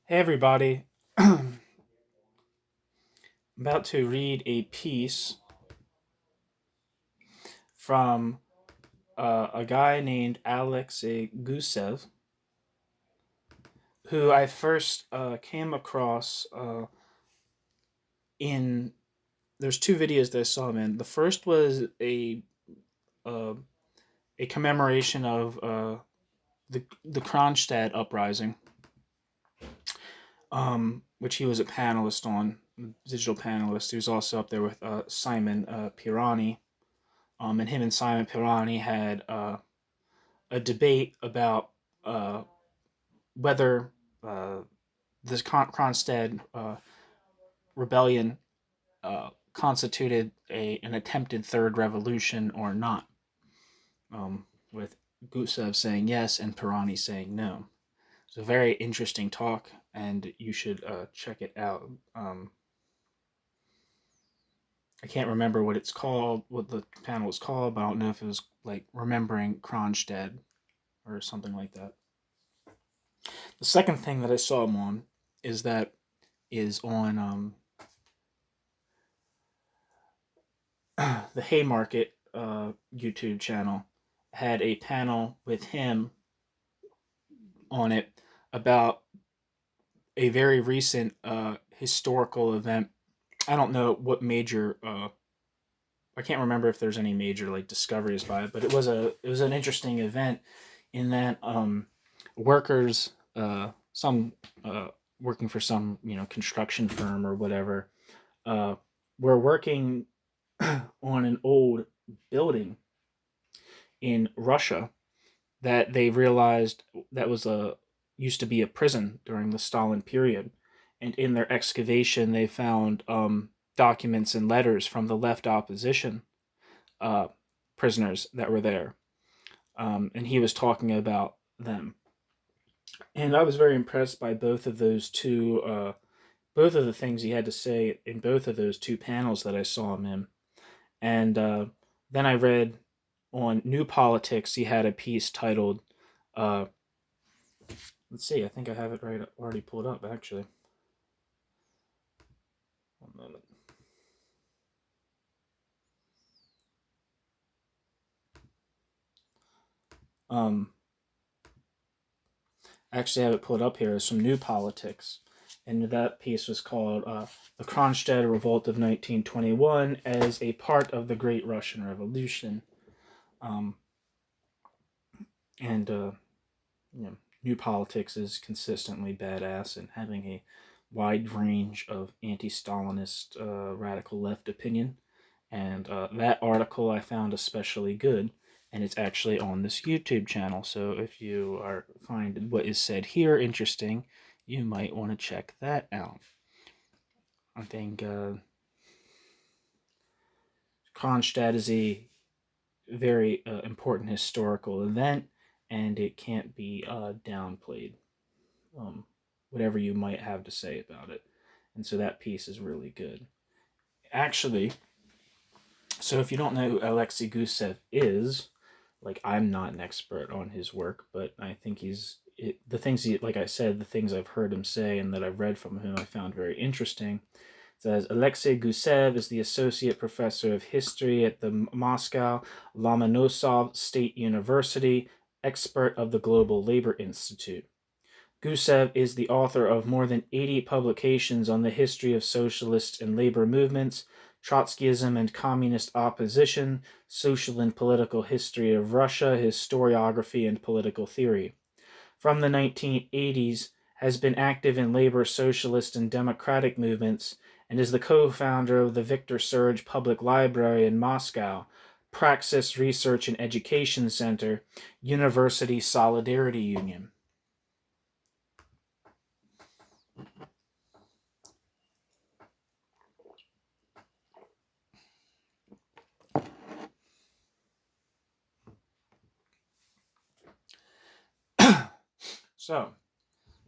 Hey everybody, I'm about to read a piece from a guy named Alexei Gusev, who I first came across in. There's two videos that I saw him in. The first was uh, a commemoration of the Kronstadt uprising, which he was a panelist on, digital panelist. He was also up there with Simon Pirani. And him and Simon Pirani had a debate about uh, whether uh, this Kronstadt rebellion constituted an attempted third revolution or not, with Gusev saying yes and Pirani saying no. It's a very interesting talk, and you should check it out. I can't remember what it's called, what the panel was called, but I don't know if it was like Remembering Kronstadt or something like that. The second thing that I saw him on is on the Haymarket YouTube channel. Had a panel with him on it about a very recent historical event. I don't know what major. I can't remember if there's any major like discoveries by it, but it was an interesting event in that workers, some working for some construction firm or whatever, uh, were working on an old building in Russia that they realized that was a used to be a prison during the Stalin period, and in their excavation they found documents and letters from the left opposition uh, prisoners that were there, and he was talking about them, and I was very impressed by both of those two. Both of the things he had to say in both of those two panels that I saw him in. And then I read on New Politics, he had a piece titled, uh, let's see, I think I have it right already pulled up, actually. One moment. Um, I actually have it pulled up here. It's from New Politics. And that piece was called The Kronstadt Revolt of 1921 as a Part of the Great Russian Revolution. Um, and you know, New Politics is consistently badass and having a wide range of anti-Stalinist radical left opinion. And that article I found especially good, and it's actually on this YouTube channel. So if you find what is said here interesting, you might want to check that out. I think Kronstadt is a very important historical event, and it can't be downplayed. Um, whatever you might have to say about it. And so that piece is really good. Actually, so if you don't know who Alexei Gusev is, like I'm not an expert on his work, but I think the things like I said, the things I've heard him say and that I've read from him, I found very interesting. It says Alexei Gusev is the associate professor of history at the Moscow Lomonosov State University, expert of the Global Labor Institute. Gusev is the author of more than 80 publications on the history of socialist and labor movements, Trotskyism and communist opposition, social and political history of Russia, historiography, and political theory. From the 1980s, has been active in labor, socialist, and democratic movements, and is the co-founder of the Victor Serge Public Library in Moscow, Praxis Research and Education Center, University Solidarity Union. So,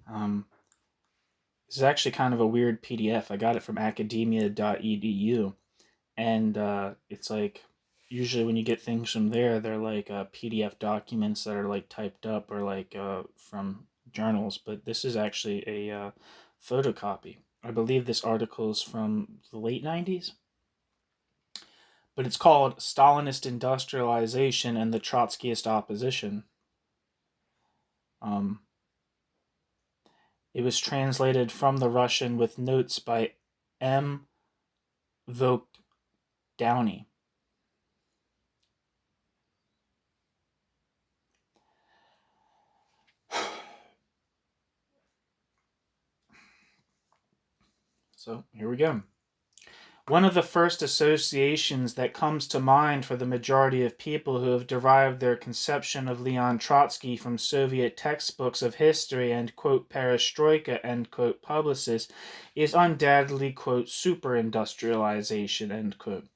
this is actually kind of a weird PDF. I got it from academia.edu, and it's like usually when you get things from there, they're like PDF documents that are like typed up or like from journals, but this is actually a photocopy. I believe this article is from the late 90s, but it's called Stalinist Industrialization and the Trotskyist Opposition. It was translated from the Russian with notes by M. Vogt Downey. So here we go. One of the first associations that comes to mind for the majority of people who have derived their conception of Leon Trotsky from Soviet textbooks of history and, quote, perestroika, end quote, publicists is undoubtedly, quote, super-industrialization, end quote.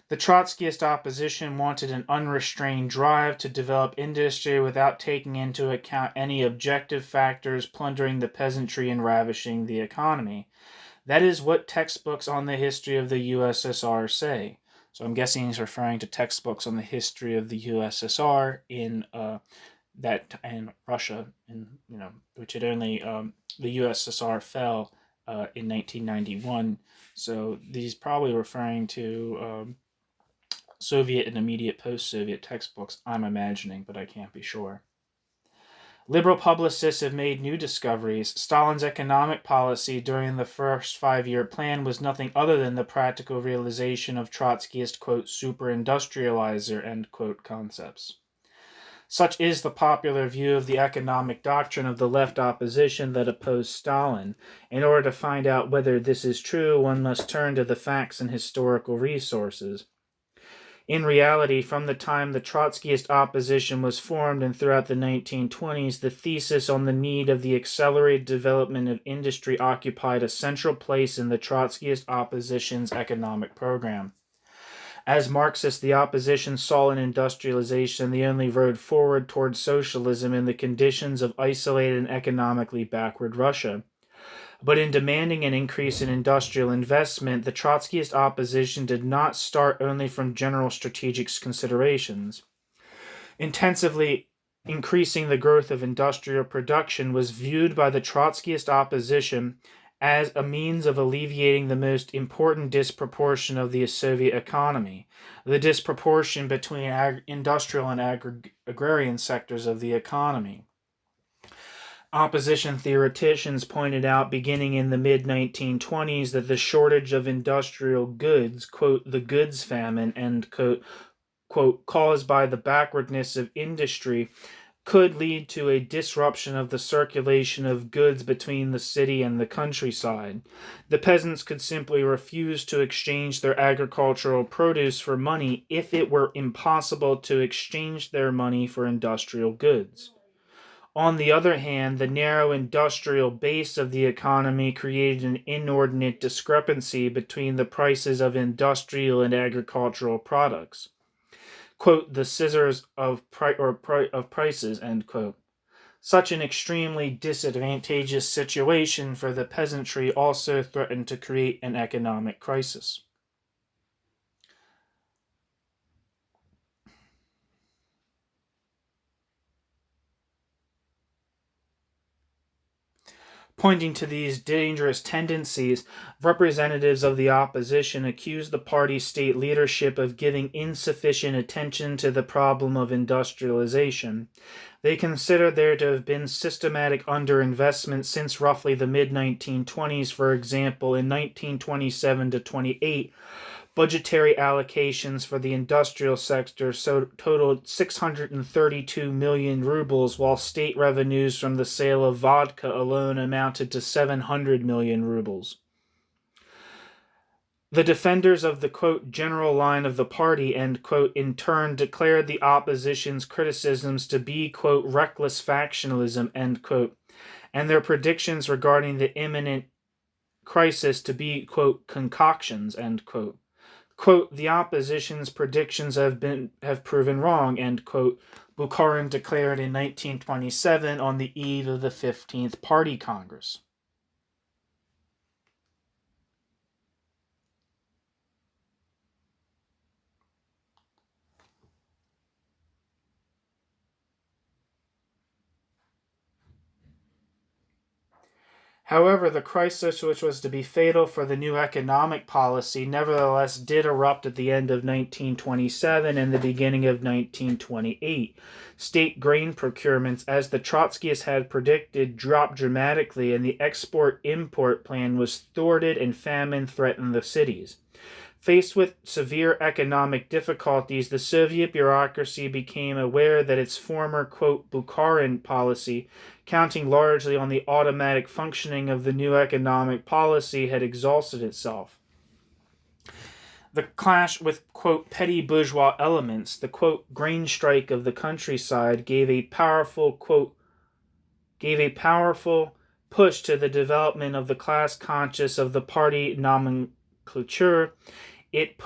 The Trotskyist opposition wanted an unrestrained drive to develop industry without taking into account any objective factors plundering the peasantry and ravishing the economy. That is what textbooks on the history of the USSR say. So I'm guessing he's referring to textbooks on the history of the USSR in and Russia, which had only the USSR fell in 1991. So these probably referring to Soviet and immediate post-Soviet textbooks, I'm imagining, but I can't be sure. Liberal publicists have made new discoveries. Stalin's economic policy during the first 5-year plan was nothing other than the practical realization of Trotskyist, quote, super-industrializer, end quote, concepts. Such is the popular view of the economic doctrine of the left opposition that opposed Stalin. In order to find out whether this is true, one must turn to the facts and historical resources. In reality, from the time the Trotskyist opposition was formed and throughout the 1920s, the thesis on the need of the accelerated development of industry occupied a central place in the Trotskyist opposition's economic program. As Marxists, the opposition saw in industrialization the only road forward towards socialism in the conditions of isolated and economically backward Russia. But in demanding an increase in industrial investment, the Trotskyist opposition did not start only from general strategic considerations. Intensively increasing the growth of industrial production was viewed by the Trotskyist opposition as a means of alleviating the most important disproportion of the Soviet economy, the disproportion between industrial and agrarian sectors of the economy. Opposition theoreticians pointed out beginning in the mid-1920s that the shortage of industrial goods, quote, the goods famine, end quote, caused by the backwardness of industry, could lead to a disruption of the circulation of goods between the city and the countryside. The peasants could simply refuse to exchange their agricultural produce for money if it were impossible to exchange their money for industrial goods. On the other hand, the narrow industrial base of the economy created an inordinate discrepancy between the prices of industrial and agricultural products. Quote, the scissors of prices, end quote. Such an extremely disadvantageous situation for the peasantry also threatened to create an economic crisis. Pointing to these dangerous tendencies, representatives of the opposition accused the party's state leadership of giving insufficient attention to the problem of industrialization. They considered there to have been systematic underinvestment since roughly the mid-1920s. For example, in 1927 to 28, budgetary allocations for the industrial sector totaled 632 million rubles, while state revenues from the sale of vodka alone amounted to 700 million rubles. The defenders of the, quote, general line of the party, end quote, in turn declared the opposition's criticisms to be, quote, reckless factionalism, end quote, and their predictions regarding the imminent crisis to be, quote, concoctions, end quote. Quote, the opposition's predictions have proven wrong, end quote, Bukharin declared in 1927 on the eve of the 15th Party Congress. However, the crisis, which was to be fatal for the new economic policy, nevertheless did erupt at the end of 1927 and the beginning of 1928. State grain procurements, as the Trotskyists had predicted, dropped dramatically, and the export-import plan was thwarted and famine threatened the cities. Faced with severe economic difficulties, the Soviet bureaucracy became aware that its former, quote, Bukharin policy, counting largely on the automatic functioning of the new economic policy, had exhausted itself. The clash with, quote, petty bourgeois elements, the, quote, grain strike of the countryside, gave a powerful push to the development of the class conscious of the party nomenclature. It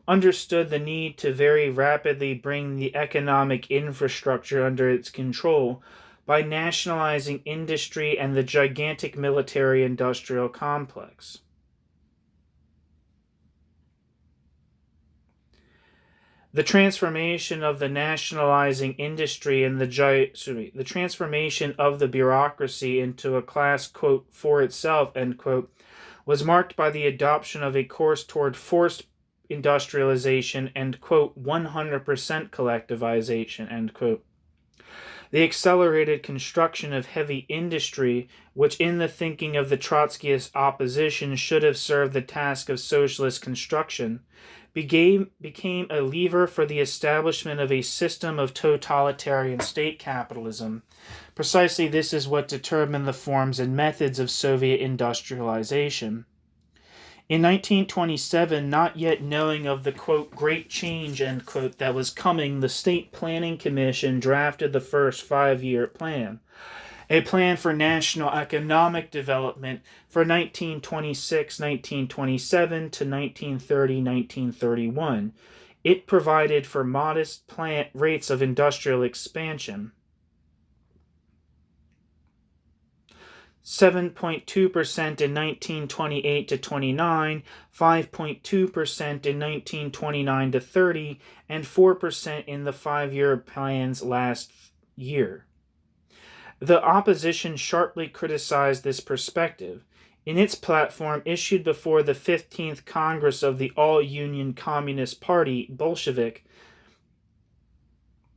understood the need to very rapidly bring the economic infrastructure under its control by nationalizing industry and the gigantic military-industrial complex. The transformation of the nationalizing industry and the transformation of the bureaucracy into a class, quote, for itself, end quote, was marked by the adoption of a course toward forced industrialization and, quote, 100% collectivization, end quote. The accelerated construction of heavy industry, which in the thinking of the Trotskyist opposition should have served the task of socialist construction, became a lever for the establishment of a system of totalitarian state capitalism. Precisely this is what determined the forms and methods of Soviet industrialization. In 1927, not yet knowing of the, quote, great change, end quote, that was coming, the State Planning Commission drafted the first 5-year plan, a plan for national economic development for 1926-1927 to 1930-1931. It provided for modest rates of industrial expansion. 7.2% in 1928 to 29, 5.2% in 1929 to 30, and 4% in the 5-year plan's last year. The opposition sharply criticized this perspective. In its platform issued before the 15th Congress of the All-Union Communist Party, Bolshevik,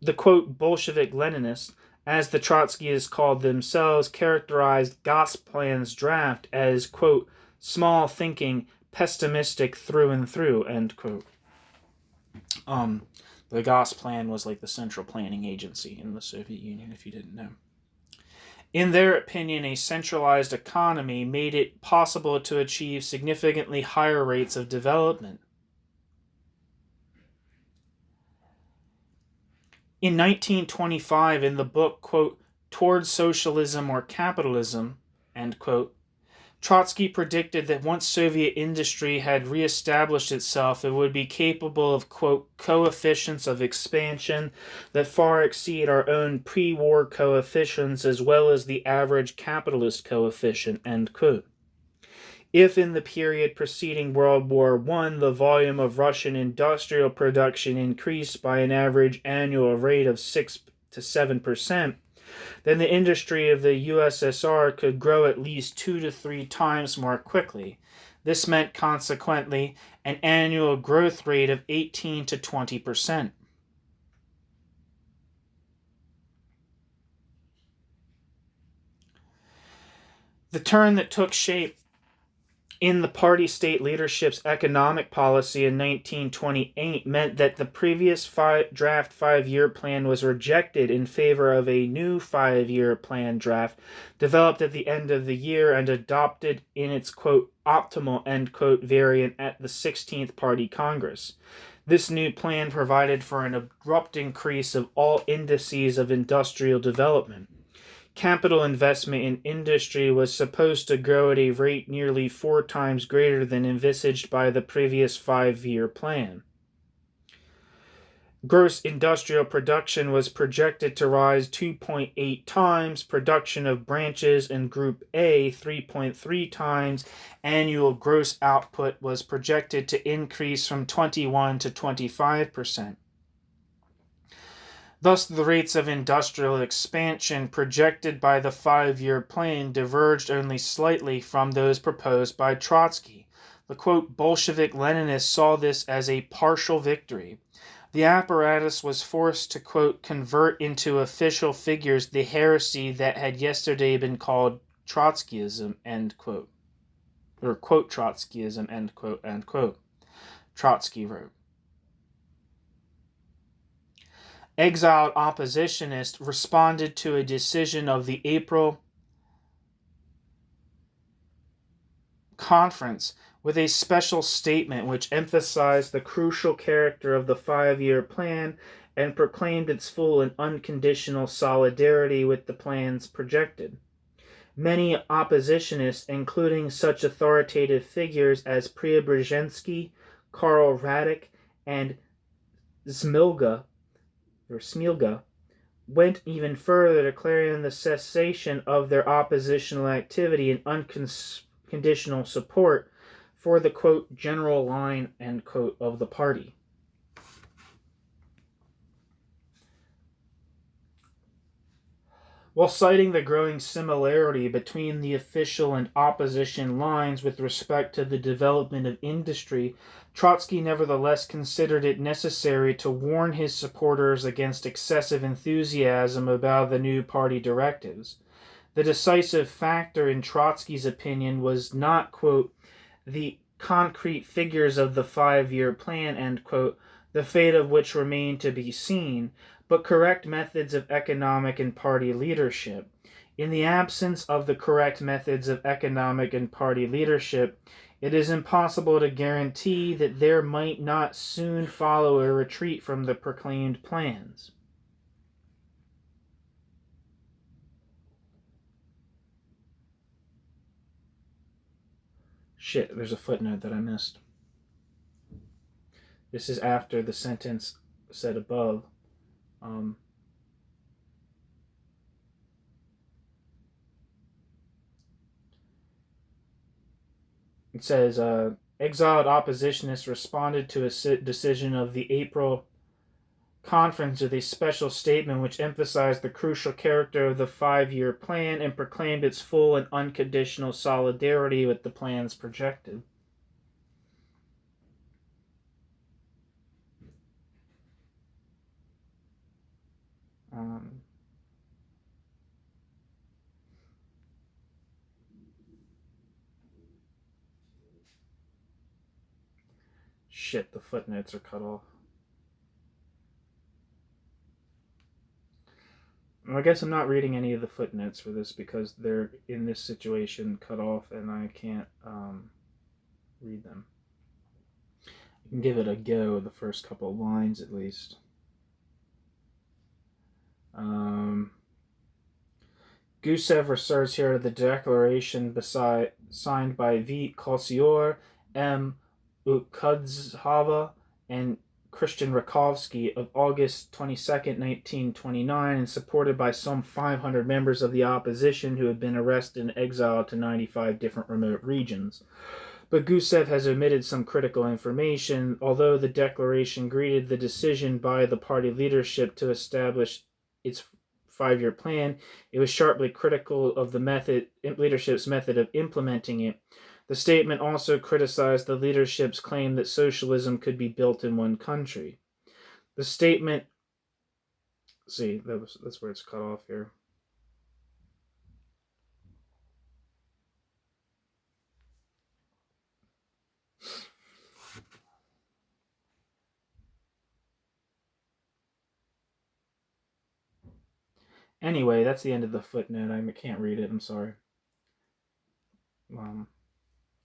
the, quote, Bolshevik-Leninists, as the Trotskyists called themselves, characterized Gosplan's draft as, quote, small thinking, pessimistic through and through, end quote. The Gosplan was like the central planning agency in the Soviet Union, if you didn't know. In their opinion, a centralized economy made it possible to achieve significantly higher rates of development. In 1925, in the book, quote, Towards Socialism or Capitalism, end quote, Trotsky predicted that once Soviet industry had reestablished itself, it would be capable of, quote, coefficients of expansion that far exceed our own pre-war coefficients as well as the average capitalist coefficient, end quote. If in the period preceding World War I, the volume of Russian industrial production increased by an average annual rate of 6 to 7%, then the industry of the USSR could grow at least 2 to 3 times more quickly. This meant, consequently, an annual growth rate of 18 to 20%. The turn that took shape in the party-state leadership's economic policy in 1928 meant that the previous draft 5-year plan was rejected in favor of a new 5-year plan draft developed at the end of the year and adopted in its, quote, optimal, end quote, variant at the 16th Party Congress. This new plan provided for an abrupt increase of all indices of industrial development. Capital investment in industry was supposed to grow at a rate nearly 4 times greater than envisaged by the previous 5-year plan. Gross industrial production was projected to rise 2.8 times, production of branches in Group A 3.3 times, annual gross output was projected to increase from 21 to 25%. Thus, the rates of industrial expansion projected by the 5-year plan diverged only slightly from those proposed by Trotsky. The quote, Bolshevik Leninists saw this as a partial victory. The apparatus was forced to, quote, convert into official figures the heresy that had yesterday been called Trotskyism, end quote. Or, quote, Trotskyism, end quote, end quote. Trotsky wrote. Exiled oppositionists responded to a decision of the April conference with a special statement which emphasized the crucial character of the 5-year plan and proclaimed its full and unconditional solidarity with the plans projected. Many oppositionists, including such authoritative figures as Preobrazhensky, Karl Radek, and Smilga, went even further, declaring the cessation of their oppositional activity and unconditional support for the, quote, general line, end quote, of the party. While citing the growing similarity between the official and opposition lines with respect to the development of industry, Trotsky nevertheless considered it necessary to warn his supporters against excessive enthusiasm about the new party directives. The decisive factor in Trotsky's opinion was not, quote, the concrete figures of the 5-year plan, end quote, the fate of which remained to be seen, but correct methods of economic and party leadership. In the absence of the correct methods of economic and party leadership, it is impossible to guarantee that there might not soon follow a retreat from the proclaimed plans. Shit, there's a footnote that I missed. This is after the sentence said above. It says, exiled oppositionists responded to a decision of the April conference with a special statement which emphasized the crucial character of the 5-year plan and proclaimed its full and unconditional solidarity with the plans projected. Shit, the footnotes are cut off. I guess I'm not reading any of the footnotes for this because they're in this situation cut off and I can't read them. You can give it a go, the first couple of lines at least. Gusev refers here to the declaration signed by V. Kolsior, M. Ukudzhava, and Christian Rakovsky of August 22, 1929, and supported by some 500 members of the opposition who had been arrested and exiled to 95 different remote regions. But Gusev has omitted some critical information. Although the declaration greeted the decision by the party leadership to establish its 5-year plan, it was sharply critical of the leadership's method of implementing it. The statement also criticized the leadership's claim that socialism could be built in one country. The statement... See, that's where it's cut off here. Anyway, that's the end of the footnote. I can't read it. I'm sorry.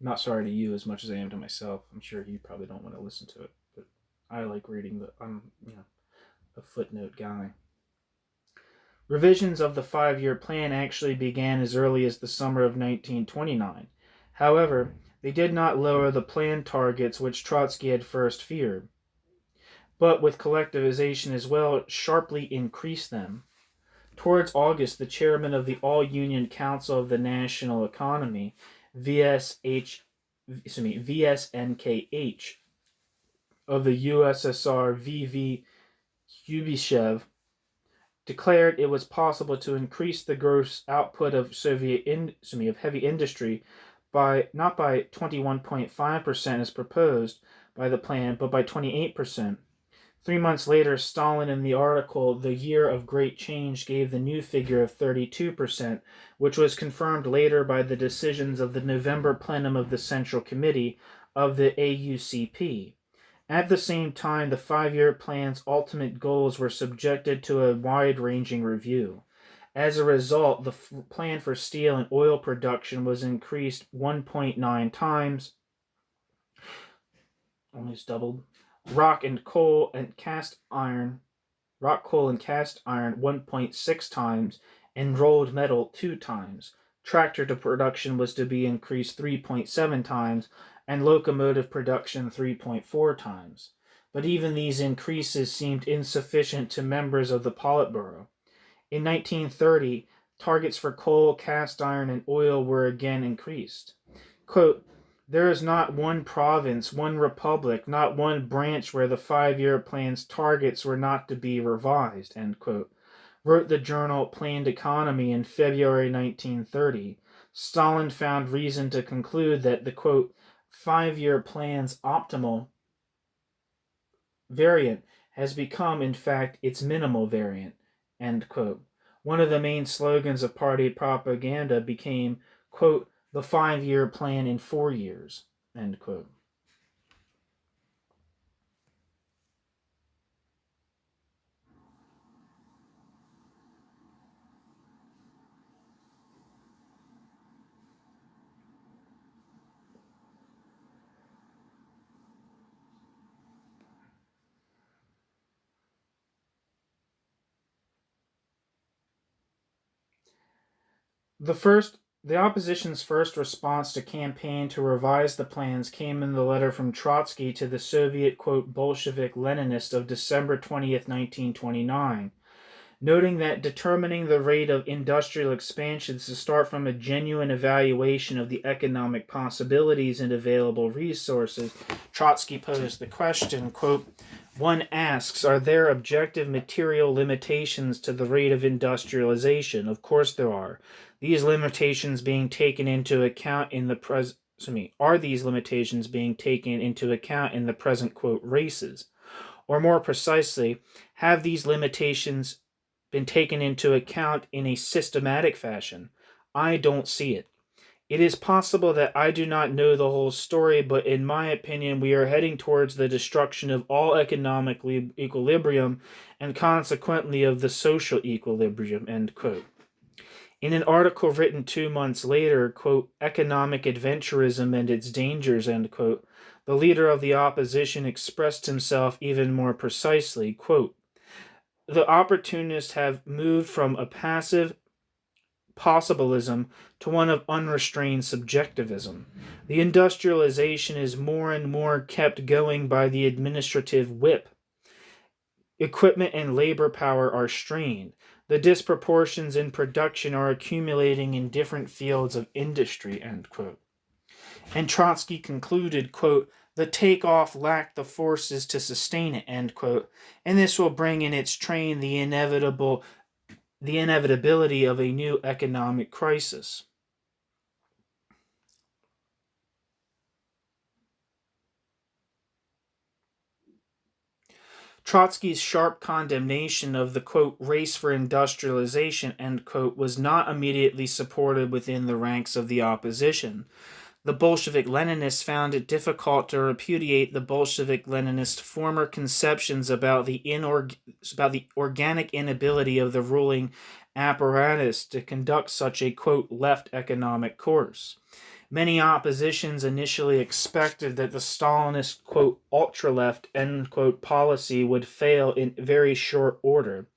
Not sorry to you as much as I am to myself. I'm sure you probably don't want to listen to it, but I like reading I'm a footnote guy. Revisions of the 5-year plan actually began as early as the summer of 1929. However, they did not lower the plan targets which Trotsky had first feared, but with collectivization as well, sharply increased them. Towards August, the chairman of the All-Union Council of the National Economy, VSNKH, of the USSR, V.V. Kubyshev, declared it was possible to increase the gross output of of heavy industry by not by 21.5% as proposed by the plan, but by 28%. 3 months later, Stalin in the article The Year of Great Change gave the new figure of 32%, which was confirmed later by the decisions of the November plenum of the Central Committee of the AUCP. At the same time, the 5-year plan's ultimate goals were subjected to a wide-ranging review. As a result, the plan for steel and oil production was increased 1.9 times, almost doubled. Rock, coal, and cast iron 1.6 times, and rolled metal 2 times. Tractor production was to be increased 3.7 times, and locomotive production 3.4 times. But even these increases seemed insufficient to members of the Politburo. In 1930, targets for coal, cast iron, and oil were again increased. Quote, "There is not one province, one republic, not one branch where the 5-year plan's targets were not to be revised," end quote, wrote the journal Planned Economy in February 1930. Stalin found reason to conclude that the, quote, 5-year plan's optimal variant has become, in fact, its minimal variant, end quote. One of the main slogans of party propaganda became, quote, "the 5-year plan in 4 years," end quote. The opposition's first response to campaign to revise the plans came in the letter from Trotsky to the Soviet, quote, Bolshevik Leninist of December 20th, 1929, noting that determining the rate of industrial expansion is to start from a genuine evaluation of the economic possibilities and available resources. Trotsky posed the question, quote, "One asks, are there objective material limitations to the rate of industrialization? Of course there are. These limitations being taken into account in the are these limitations being taken into account in the present, quote, races? Or more precisely, have these limitations been taken into account in a systematic fashion? I don't see it. It is possible that I do not know the whole story, but in my opinion, we are heading towards the destruction of all economic equilibrium and consequently of the social equilibrium," end quote. In an article written 2 months later, quote, "Economic Adventurism and Its Dangers," end quote, the leader of the opposition expressed himself even more precisely, quote, "The opportunists have moved from a passive possibilism to one of unrestrained subjectivism. The industrialization is more and more kept going by the administrative whip. Equipment and labor power are strained. The disproportions in production are accumulating in different fields of industry," end quote. And Trotsky concluded, quote, "The takeoff lacked the forces to sustain it," end quote, and this will bring in its train the inevitability of a new economic crisis. Trotsky's sharp condemnation of the, quote, "race for industrialization," end quote, was not immediately supported within the ranks of the opposition. The Bolshevik Leninists found it difficult to repudiate the Bolshevik Leninist former conceptions about the organic inability of the ruling apparatus to conduct such a, quote, "left economic course." Many oppositions initially expected that the Stalinist, quote, "ultra-left," end quote, policy would fail in very short order.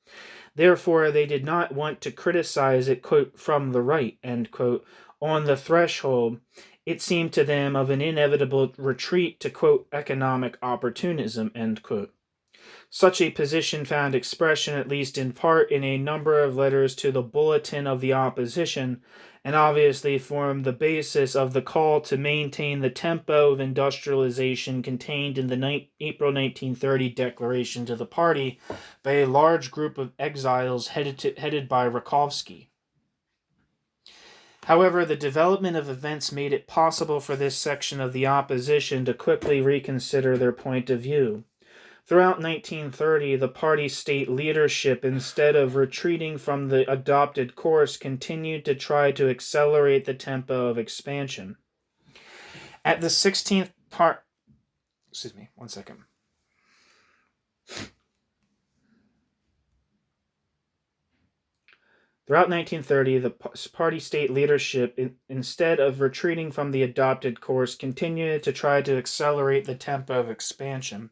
Therefore, they did not want to criticize it, quote, "from the right," end quote. On the threshold, it seemed to them of an inevitable retreat to, quote, "economic opportunism," end quote. Such a position found expression, at least in part, in a number of letters to the Bulletin of the Opposition, and obviously formed the basis of the call to maintain the tempo of industrialization contained in the April 1930 declaration to the party by a large group of exiles headed by Rakovsky. However, the development of events made it possible for this section of the opposition to quickly reconsider their point of view. Throughout 1930, the party's state leadership, instead of retreating from the adopted course, continued to try to accelerate the tempo of expansion. At the 16th part... Excuse me, one second. Throughout 1930, the party state leadership, instead of retreating from the adopted course, continued to try to accelerate the tempo of expansion.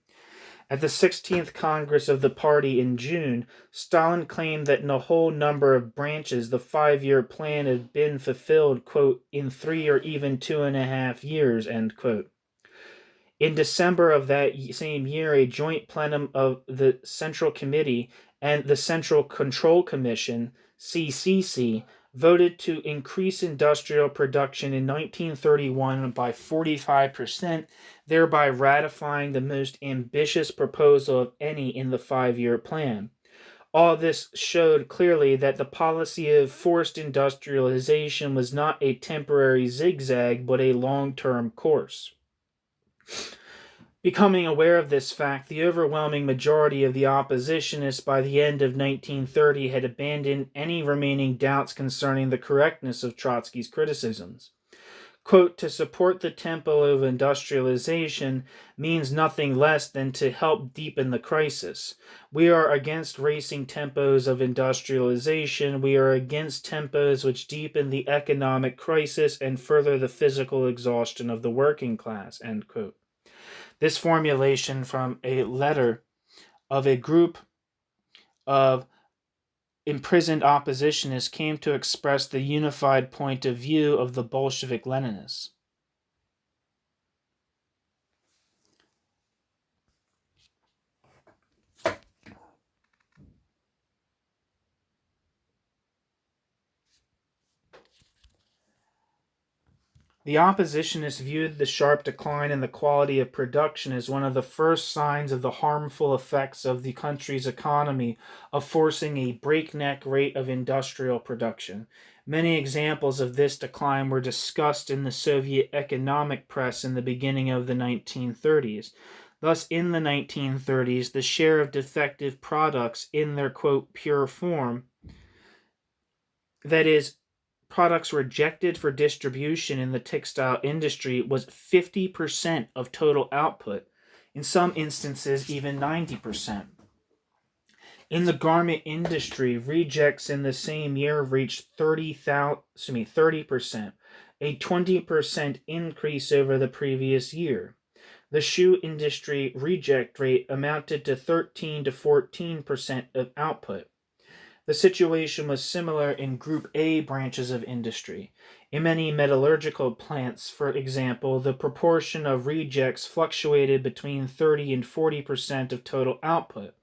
At the 16th Congress of the party in June, Stalin claimed that in a whole number of branches the 5-year plan had been fulfilled, quote, in 3 or even 2.5 years, end quote. In December of that same year, a joint plenum of the Central Committee and the Central Control Commission, CCC, voted to increase industrial production in 1931 by 45%, thereby ratifying the most ambitious proposal of any in the 5-year plan. All this showed clearly that the policy of forced industrialization was not a temporary zigzag, but a long-term course. Becoming aware of this fact, the overwhelming majority of the oppositionists by the end of 1930 had abandoned any remaining doubts concerning the correctness of Trotsky's criticisms. Quote, to support the tempo of industrialization means nothing less than to help deepen the crisis. We are against racing tempos of industrialization. We are against tempos which deepen the economic crisis and further the physical exhaustion of the working class, end quote. This formulation from a letter of a group of imprisoned oppositionists came to express the unified point of view of the Bolshevik Leninists. The oppositionists viewed the sharp decline in the quality of production as one of the first signs of the harmful effects of the country's economy of forcing a breakneck rate of industrial production. Many examples of this decline were discussed in the Soviet economic press in the beginning of the 1930s. Thus, in the 1930s, the share of defective products in their, quote, pure form, that is, products rejected for distribution in the textile industry, was 50% of total output, in some instances even 90%. In the garment industry, rejects in the same year reached 30%, a 20% increase over the previous year. The shoe industry reject rate amounted to 13 to 14% of output. The situation was similar in Group A branches of industry. In many metallurgical plants, for example, the proportion of rejects fluctuated between 30 and 40% of total output.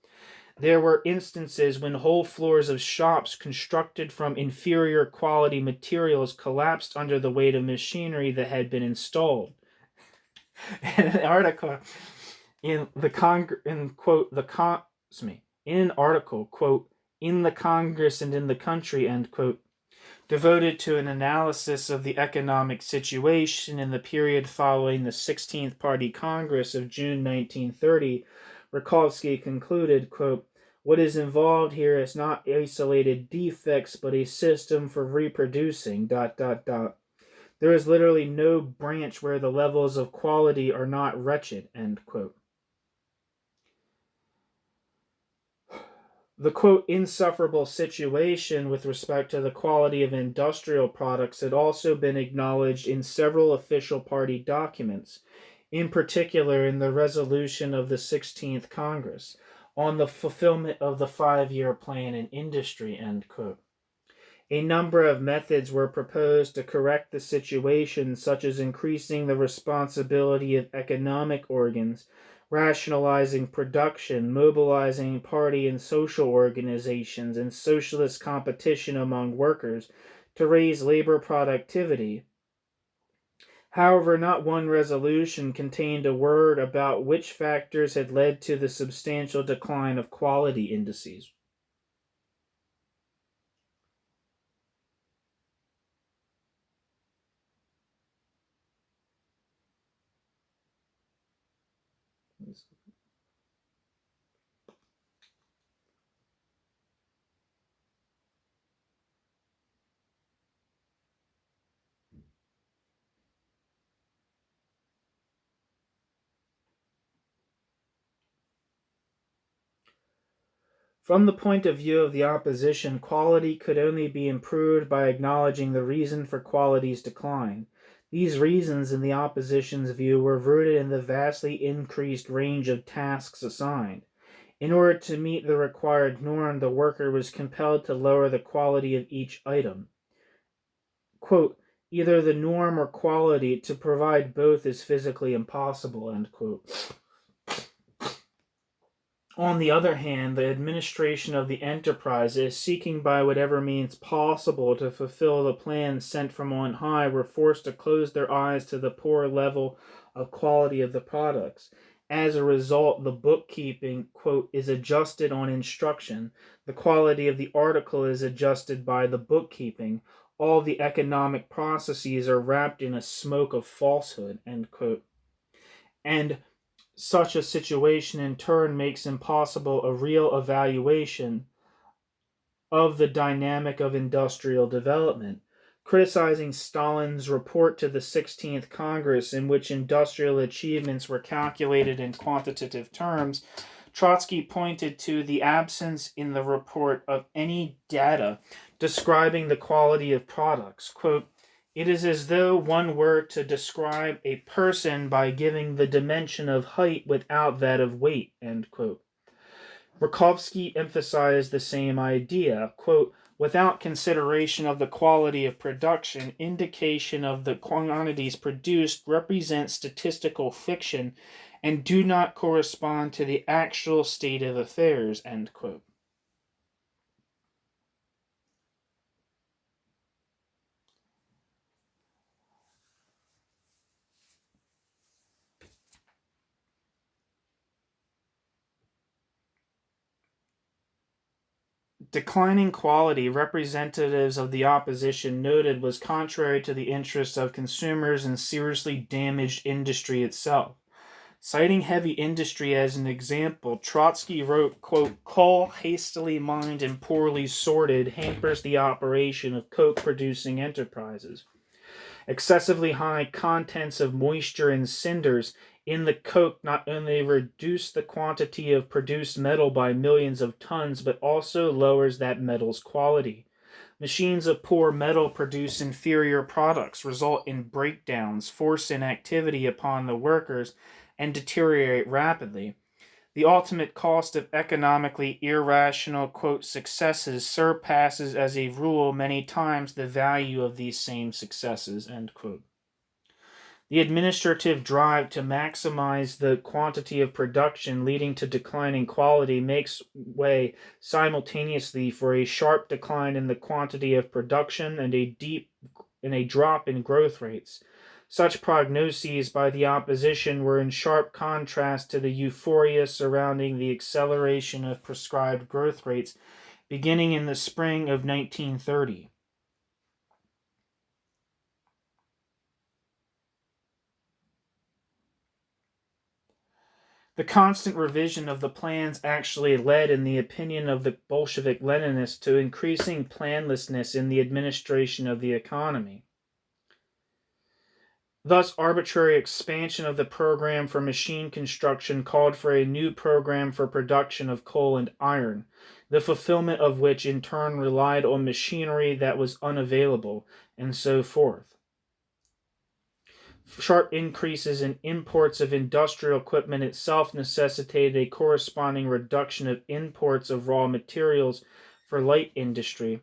There were instances when whole floors of shops constructed from inferior quality materials collapsed under the weight of machinery that had been installed. In an article in the in the Congress and in the country, end quote, devoted to an analysis of the economic situation in the period following the 16th Party Congress of June 1930, Rakovsky concluded, quote, what is involved here is not isolated defects, but a system for reproducing, ... There is literally no branch where the levels of quality are not wretched, end quote. The, quote, insufferable situation with respect to the quality of industrial products had also been acknowledged in several official party documents, in particular in the resolution of the 16th Congress on the fulfillment of the 5-year plan in industry, end quote. A number of methods were proposed to correct the situation, such as increasing the responsibility of economic organs, rationalizing production, mobilizing party and social organizations, and socialist competition among workers to raise labor productivity. However, not one resolution contained a word about which factors had led to the substantial decline of quality indices. From the point of view of the opposition, quality could only be improved by acknowledging the reason for quality's decline. These reasons, in the opposition's view, were rooted in the vastly increased range of tasks assigned. In order to meet the required norm, the worker was compelled to lower the quality of each item. Quote, either the norm or quality, to provide both is physically impossible, end quote. On the other hand, the administration of the enterprise is seeking by whatever means possible to fulfill the plans sent from on high were forced to close their eyes to the poor level of quality of the products. As a result, the bookkeeping, quote, is adjusted on instruction. The quality of the article is adjusted by the bookkeeping. All the economic processes are wrapped in a smoke of falsehood, end quote. And such a situation in turn makes impossible a real evaluation of the dynamic of industrial development. Criticizing Stalin's report to the 16th Congress, in which industrial achievements were calculated in quantitative terms, Trotsky pointed to the absence in the report of any data describing the quality of products. Quote, it is as though one were to describe a person by giving the dimension of height without that of weight, end quote. Rakovsky emphasized the same idea. Quote, without consideration of the quality of production, indication of the quantities produced represent statistical fiction and do not correspond to the actual state of affairs, end quote. Declining quality, representatives of the opposition noted, was contrary to the interests of consumers and seriously damaged industry itself. Citing heavy industry as an example, Trotsky wrote, quote, coal hastily mined and poorly sorted hampers the operation of coke-producing enterprises. Excessively high contents of moisture and cinders in the coke not only reduce the quantity of produced metal by millions of tons, but also lowers that metal's quality. Machines of poor metal produce inferior products, result in breakdowns, force inactivity upon the workers, and deteriorate rapidly. The ultimate cost of economically irrational, quote, successes surpasses as a rule many times the value of these same successes, end quote. The administrative drive to maximize the quantity of production, leading to declining quality, makes way simultaneously for a sharp decline in the quantity of production and a drop in growth rates. Such prognoses by the opposition were in sharp contrast to the euphoria surrounding the acceleration of prescribed growth rates beginning in the spring of 1930. The constant revision of the plans actually led, in the opinion of the Bolshevik Leninists, to increasing planlessness in the administration of the economy. Thus, arbitrary expansion of the program for machine construction called for a new program for production of coal and iron, the fulfillment of which in turn relied on machinery that was unavailable, and so forth. Sharp increases in imports of industrial equipment itself necessitated a corresponding reduction of imports of raw materials for light industry,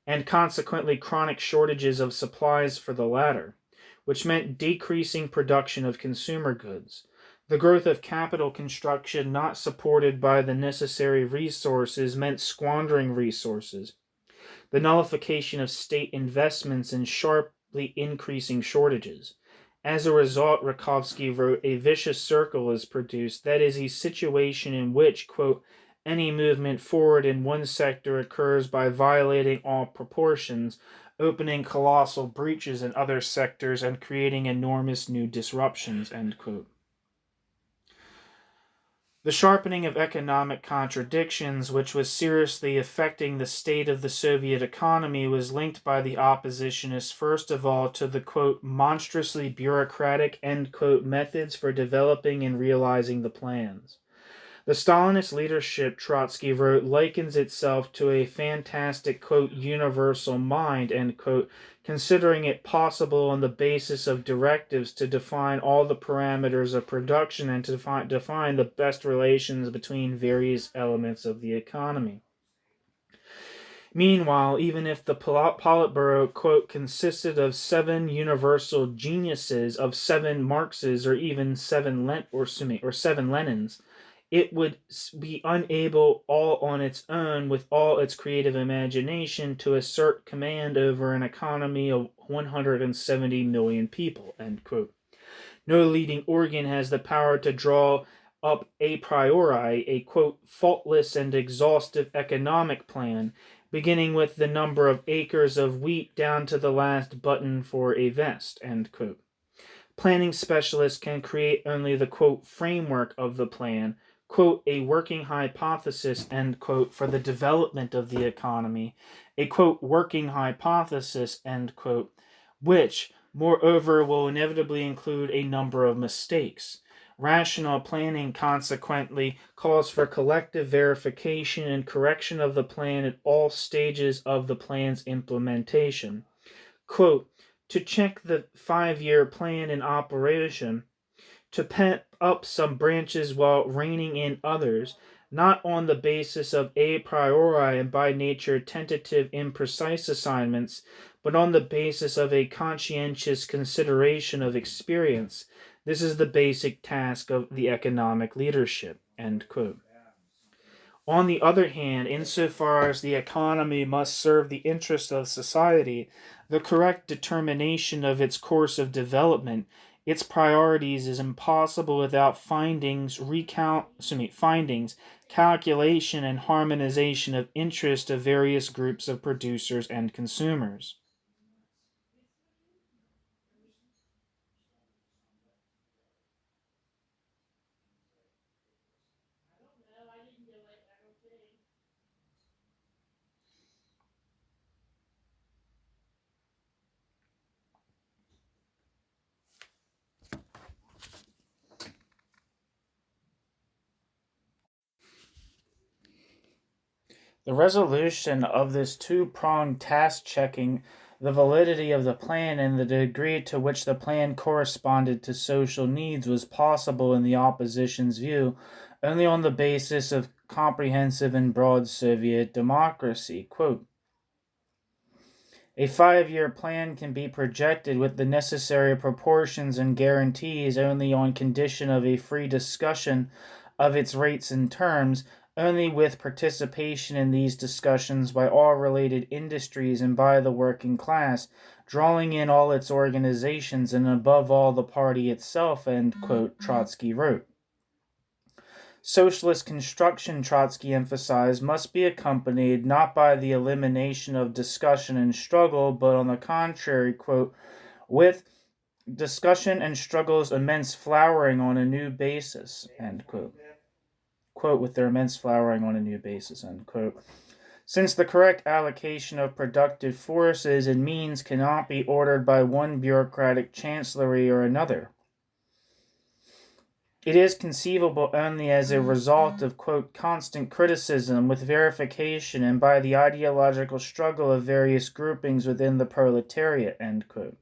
and consequently chronic shortages of supplies for the latter, which meant decreasing production of consumer goods. The growth of capital construction not supported by the necessary resources meant squandering resources. The nullification of state investments and sharply increasing shortages. As a result, Rakovsky wrote, a vicious circle is produced, that is, a situation in which, quote, any movement forward in one sector occurs by violating all proportions, opening colossal breaches in other sectors, and creating enormous new disruptions, end quote. The sharpening of economic contradictions, which was seriously affecting the state of the Soviet economy, was linked by the oppositionists first of all to the, quote, monstrously bureaucratic, end quote, methods for developing and realizing the plans. The Stalinist leadership, Trotsky wrote, likens itself to a fantastic, quote, universal mind, end quote, considering it possible on the basis of directives to define all the parameters of production and to define the best relations between various elements of the economy. Meanwhile, even if the Politburo, quote, consisted of 7 universal geniuses, of 7 Marxes, or even 7 Lenins, it would be unable all on its own, with all its creative imagination, to assert command over an economy of 170 million people, end quote. No leading organ has the power to draw up a priori a, quote, faultless and exhaustive economic plan, beginning with the number of acres of wheat down to the last button for a vest, end quote. Planning specialists can create only the, quote, framework of the plan, quote, a working hypothesis, end quote, for the development of the economy, a, quote, working hypothesis, end quote, which, moreover, will inevitably include a number of mistakes. Rational planning, consequently, calls for collective verification and correction of the plan at all stages of the plan's implementation. Quote, to check the 5-year plan in operation, to pent up some branches while reining in others, not on the basis of a priori and by nature tentative imprecise assignments, but on the basis of a conscientious consideration of experience. This is the basic task of the economic leadership, end quote. On the other hand, insofar as the economy must serve the interest of society, the correct determination of its course of development, its priorities, is impossible without findings, calculation, and harmonization of interest of various groups of producers and consumers. The resolution of this two-pronged task checking the validity of the plan and the degree to which the plan corresponded to social needs was possible in the opposition's view only on the basis of comprehensive and broad Soviet democracy. Quote, a 5-year plan can be projected with the necessary proportions and guarantees only on condition of a free discussion of its rates and terms, only with participation in these discussions by all related industries and by the working class, drawing in all its organizations and above all the party itself, end quote, Trotsky wrote. Socialist construction, Trotsky emphasized, must be accompanied not by the elimination of discussion and struggle, but on the contrary, quote, with discussion and struggle's immense flowering on a new basis, end quote. Quote, with their immense flowering on a new basis, end quote. Since the correct allocation of productive forces and means cannot be ordered by one bureaucratic chancellery or another, it is conceivable only as a result of, quote, constant criticism with verification and by the ideological struggle of various groupings within the proletariat, end quote.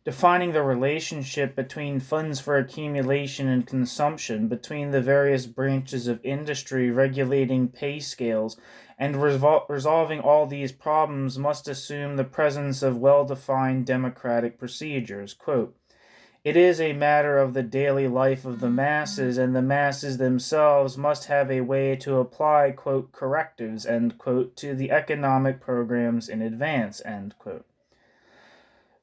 Defining the relationship between funds for accumulation and consumption, between the various branches of industry, regulating pay scales, and resolving all these problems must assume the presence of well-defined democratic procedures. Quote, It is a matter of the daily life of the masses, and the masses themselves must have a way to apply, quote, correctives, end quote, to the economic programs in advance, end quote.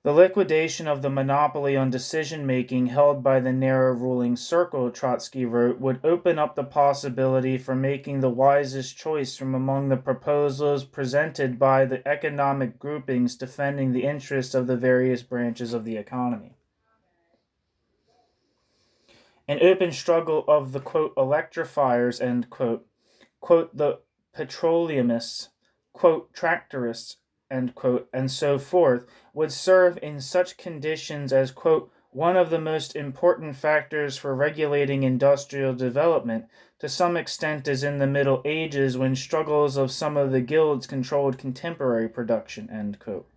The liquidation of the monopoly on decision-making held by the narrow ruling circle, Trotsky wrote, would open up the possibility for making the wisest choice from among the proposals presented by the economic groupings defending the interests of the various branches of the economy. An open struggle of the, quote, electrifiers, end quote, the petroleumists, quote, tractorists, end quote, and so forth, would serve in such conditions as, quote, one of the most important factors for regulating industrial development, to some extent as in the Middle Ages when struggles of some of the guilds controlled contemporary production, end quote.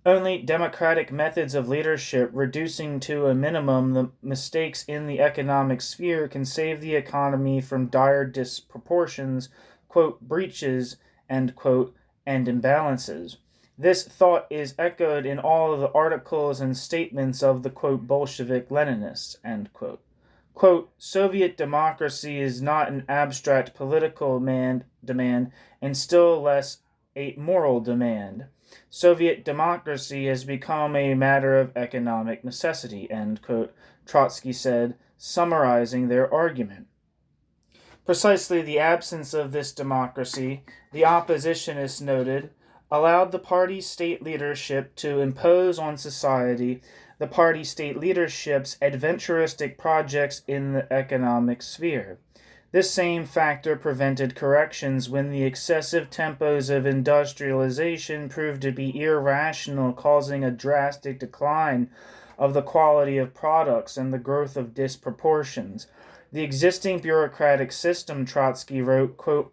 Only democratic methods of leadership, reducing to a minimum the mistakes in the economic sphere, can save the economy from dire disproportions, quote, breaches, end quote, and imbalances. This thought is echoed in all of the articles and statements of the, quote, Bolshevik Leninists, end quote. Quote, Soviet democracy is not an abstract political demand, and still less a moral demand. Soviet democracy has become a matter of economic necessity, end quote, Trotsky said, summarizing their argument. Precisely the absence of this democracy, the oppositionists noted, allowed the party-state leadership to impose on society the party-state leadership's adventuristic projects in the economic sphere. This same factor prevented corrections when the excessive tempos of industrialization proved to be irrational, causing a drastic decline of the quality of products and the growth of disproportions. The existing bureaucratic system, Trotsky wrote, quote,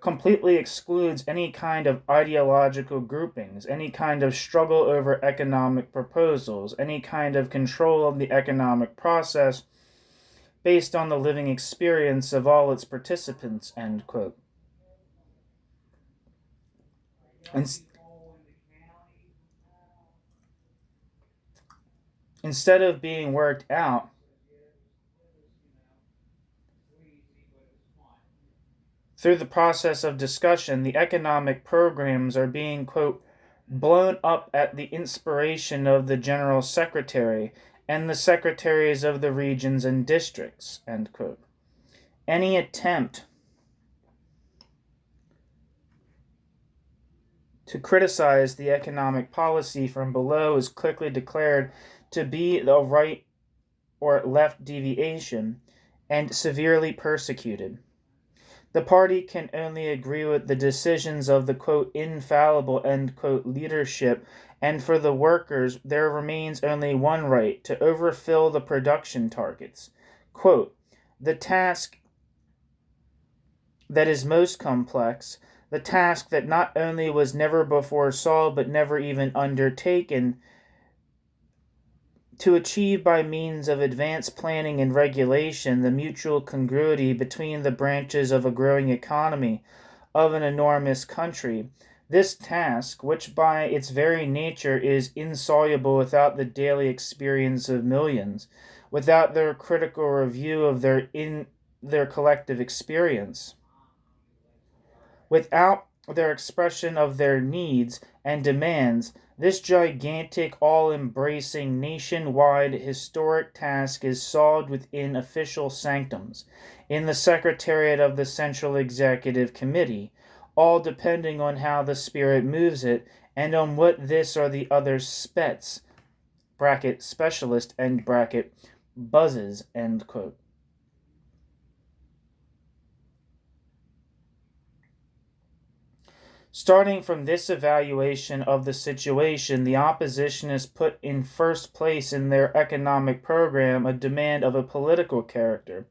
completely excludes any kind of ideological groupings, any kind of struggle over economic proposals, any kind of control of the economic process based on the living experience of all its participants, end quote. Instead of being worked out through the process of discussion, the economic programs are being, quote, blown up at the inspiration of the General Secretary and the secretaries of the regions and districts, end quote. Any attempt to criticize the economic policy from below is quickly declared to be the right or left deviation and severely persecuted. The party can only agree with the decisions of the, quote, infallible, end quote, leadership, and for the workers there remains only one right, to overfill the production targets. Quote, the task that is most complex, the task that not only was never before solved but never even undertaken, to achieve by means of advanced planning and regulation the mutual congruity between the branches of a growing economy of an enormous country. This task, which by its very nature is insoluble without the daily experience of millions, without their critical review of their collective experience, without their expression of their needs and demands, this gigantic, all-embracing, nation-wide historic task is solved within official sanctums, in the Secretariat of the Central Executive Committee, all depending on how the spirit moves it and on what this or the other spets, bracket, specialist, end bracket, buzzes, end quote. Starting from this evaluation of the situation, the oppositionists put in first place in their economic program a demand of a political character,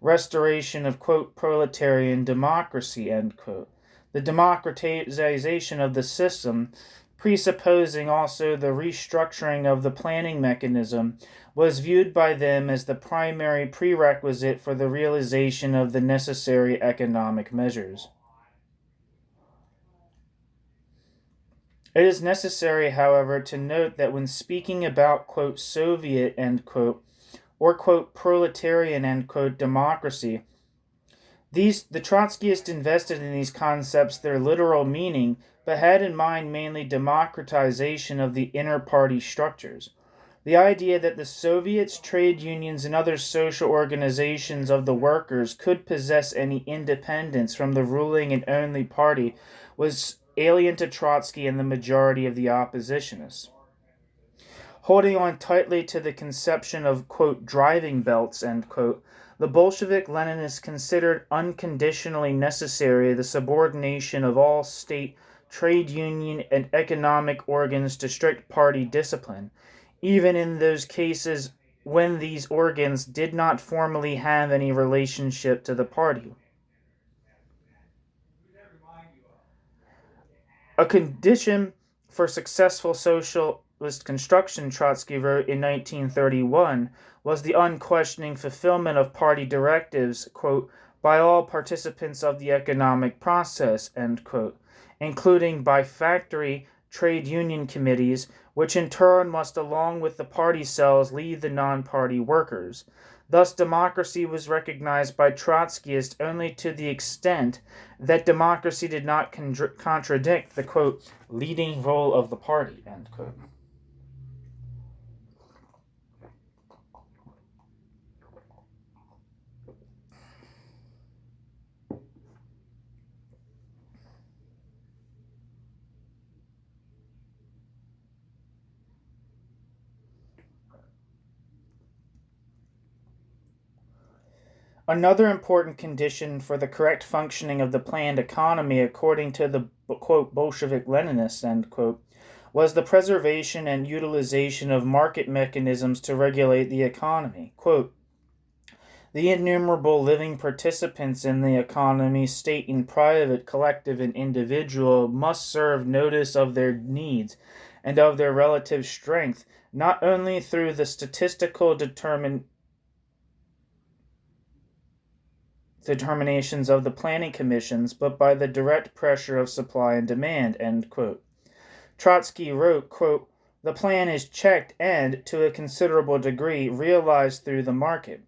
restoration of, quote, proletarian democracy, end quote. The democratization of the system, presupposing also the restructuring of the planning mechanism, was viewed by them as the primary prerequisite for the realization of the necessary economic measures. It is necessary, however, to note that when speaking about, quote, Soviet, end quote, or, quote, proletarian, end quote, democracy, the Trotskyists invested in these concepts their literal meaning, but had in mind mainly democratization of the inner party structures. The idea that the Soviets, trade unions, and other social organizations of the workers could possess any independence from the ruling and only party was alien to Trotsky and the majority of the oppositionists. Holding on tightly to the conception of, quote, driving belts, end quote, the Bolshevik Leninists considered unconditionally necessary the subordination of all state, trade union, and economic organs to strict party discipline, even in those cases when these organs did not formally have any relationship to the party. A condition for successful socialist construction, Trotsky wrote in 1931, was the unquestioning fulfillment of party directives, quote, by all participants of the economic process, end quote, including by factory trade union committees, which in turn must, along with the party cells, lead the non-party workers. Thus, democracy was recognized by Trotskyists only to the extent that democracy did not contradict the, quote, leading role of the party, end quote. Another important condition for the correct functioning of the planned economy, according to the, quote, Bolshevik Leninists, end quote, was the preservation and utilization of market mechanisms to regulate the economy. Quote, the innumerable living participants in the economy, state and private, collective and individual, must serve notice of their needs and of their relative strength, not only through the statistical determinations of the planning commissions, but by the direct pressure of supply and demand, end quote. Trotsky wrote, quote, the plan is checked and, to a considerable degree, realized through the market. ...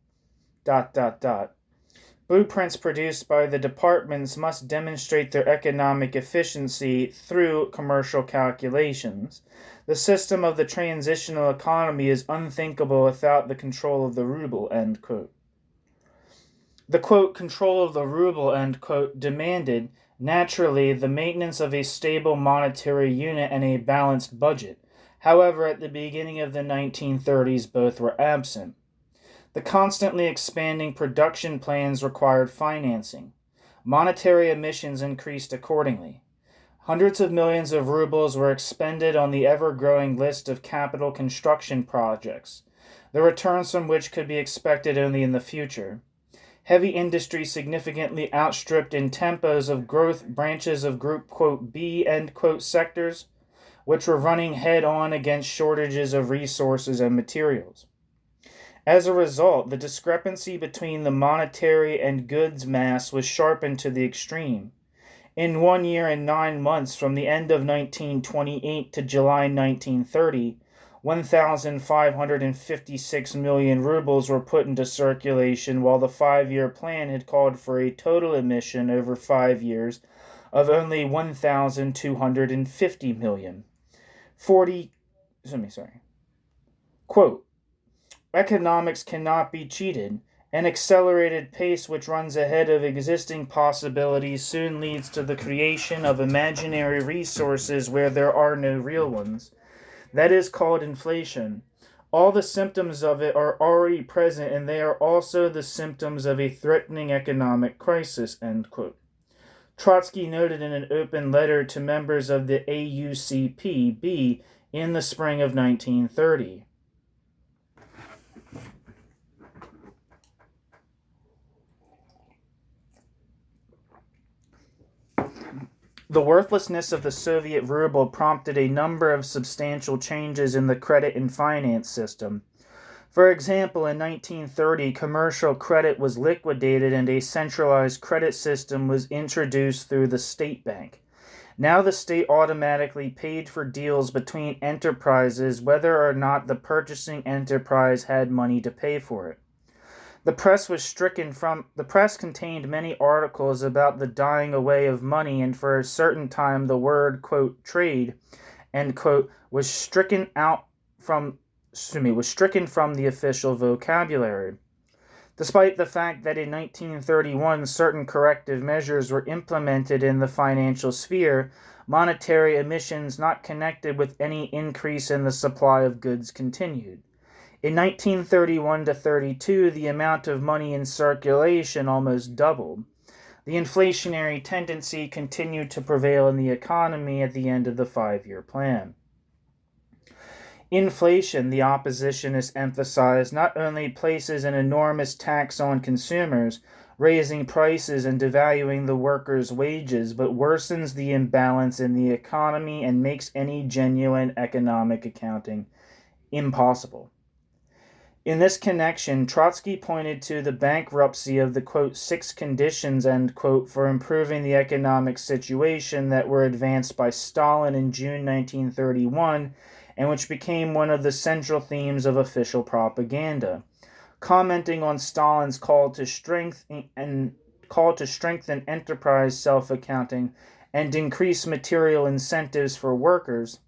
Blueprints produced by the departments must demonstrate their economic efficiency through commercial calculations. The system of the transitional economy is unthinkable without the control of the ruble, end quote. The, quote, control of the ruble, end quote, demanded, naturally, the maintenance of a stable monetary unit and a balanced budget. However, at the beginning of the 1930s, both were absent. The constantly expanding production plans required financing. Monetary emissions increased accordingly. Hundreds of millions of rubles were expended on the ever-growing list of capital construction projects, the returns from which could be expected only in the future. Heavy industry significantly outstripped in tempos of growth branches of Group, quote, B, end quote, sectors, which were running head-on against shortages of resources and materials. As a result, the discrepancy between the monetary and goods mass was sharpened to the extreme. In 1 year and 9 months, from the end of 1928 to July 1930, 1,556 million rubles were put into circulation, while the 5-year plan had called for a total emission over 5 years of only 1,250 million. Quote, economics cannot be cheated. An accelerated pace which runs ahead of existing possibilities soon leads to the creation of imaginary resources where there are no real ones. That is called inflation. All the symptoms of it are already present, and they are also the symptoms of a threatening economic crisis, end quote. Trotsky noted in an open letter to members of the AUCP-B in the spring of 1930. The worthlessness of the Soviet ruble prompted a number of substantial changes in the credit and finance system. For example, in 1930, commercial credit was liquidated and a centralized credit system was introduced through the state bank. Now the state automatically paid for deals between enterprises whether or not the purchasing enterprise had money to pay for it. The press contained many articles about the dying away of money, and for a certain time the word, quote, trade, end quote, was stricken from the official vocabulary. Despite the fact that in 1931 certain corrective measures were implemented in the financial sphere, monetary emissions not connected with any increase in the supply of goods continued. In 1931 to 32, the amount of money in circulation almost doubled. The inflationary tendency continued to prevail in the economy at the end of the 5-year plan. Inflation, the oppositionists emphasized, not only places an enormous tax on consumers, raising prices and devaluing the workers' wages, but worsens the imbalance in the economy and makes any genuine economic accounting impossible. In this connection, Trotsky pointed to the bankruptcy of the, quote, 6 conditions, end quote, for improving the economic situation that were advanced by Stalin in June 1931, and which became one of the central themes of official propaganda. Commenting on Stalin's call to strengthen enterprise self-accounting and increase material incentives for workers,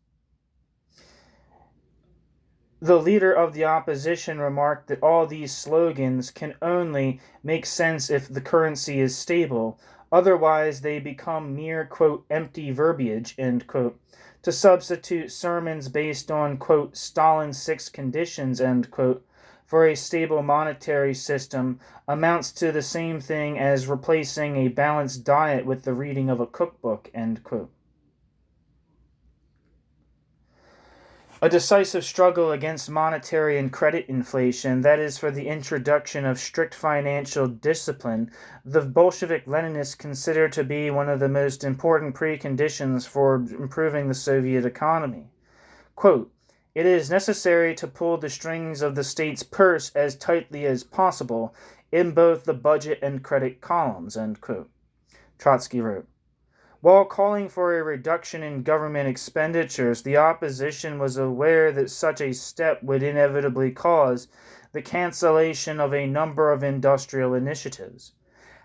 the leader of the opposition remarked that all these slogans can only make sense if the currency is stable, otherwise they become mere, quote, empty verbiage, end quote. To substitute sermons based on, quote, Stalin's 6 conditions, end quote, for a stable monetary system amounts to the same thing as replacing a balanced diet with the reading of a cookbook, end quote. A decisive struggle against monetary and credit inflation, that is, for the introduction of strict financial discipline, the Bolshevik Leninists consider to be one of the most important preconditions for improving the Soviet economy. Quote, "It is necessary to pull the strings of the state's purse as tightly as possible in both the budget and credit columns," end quote, Trotsky wrote. While calling for a reduction in government expenditures, the opposition was aware that such a step would inevitably cause the cancellation of a number of industrial initiatives.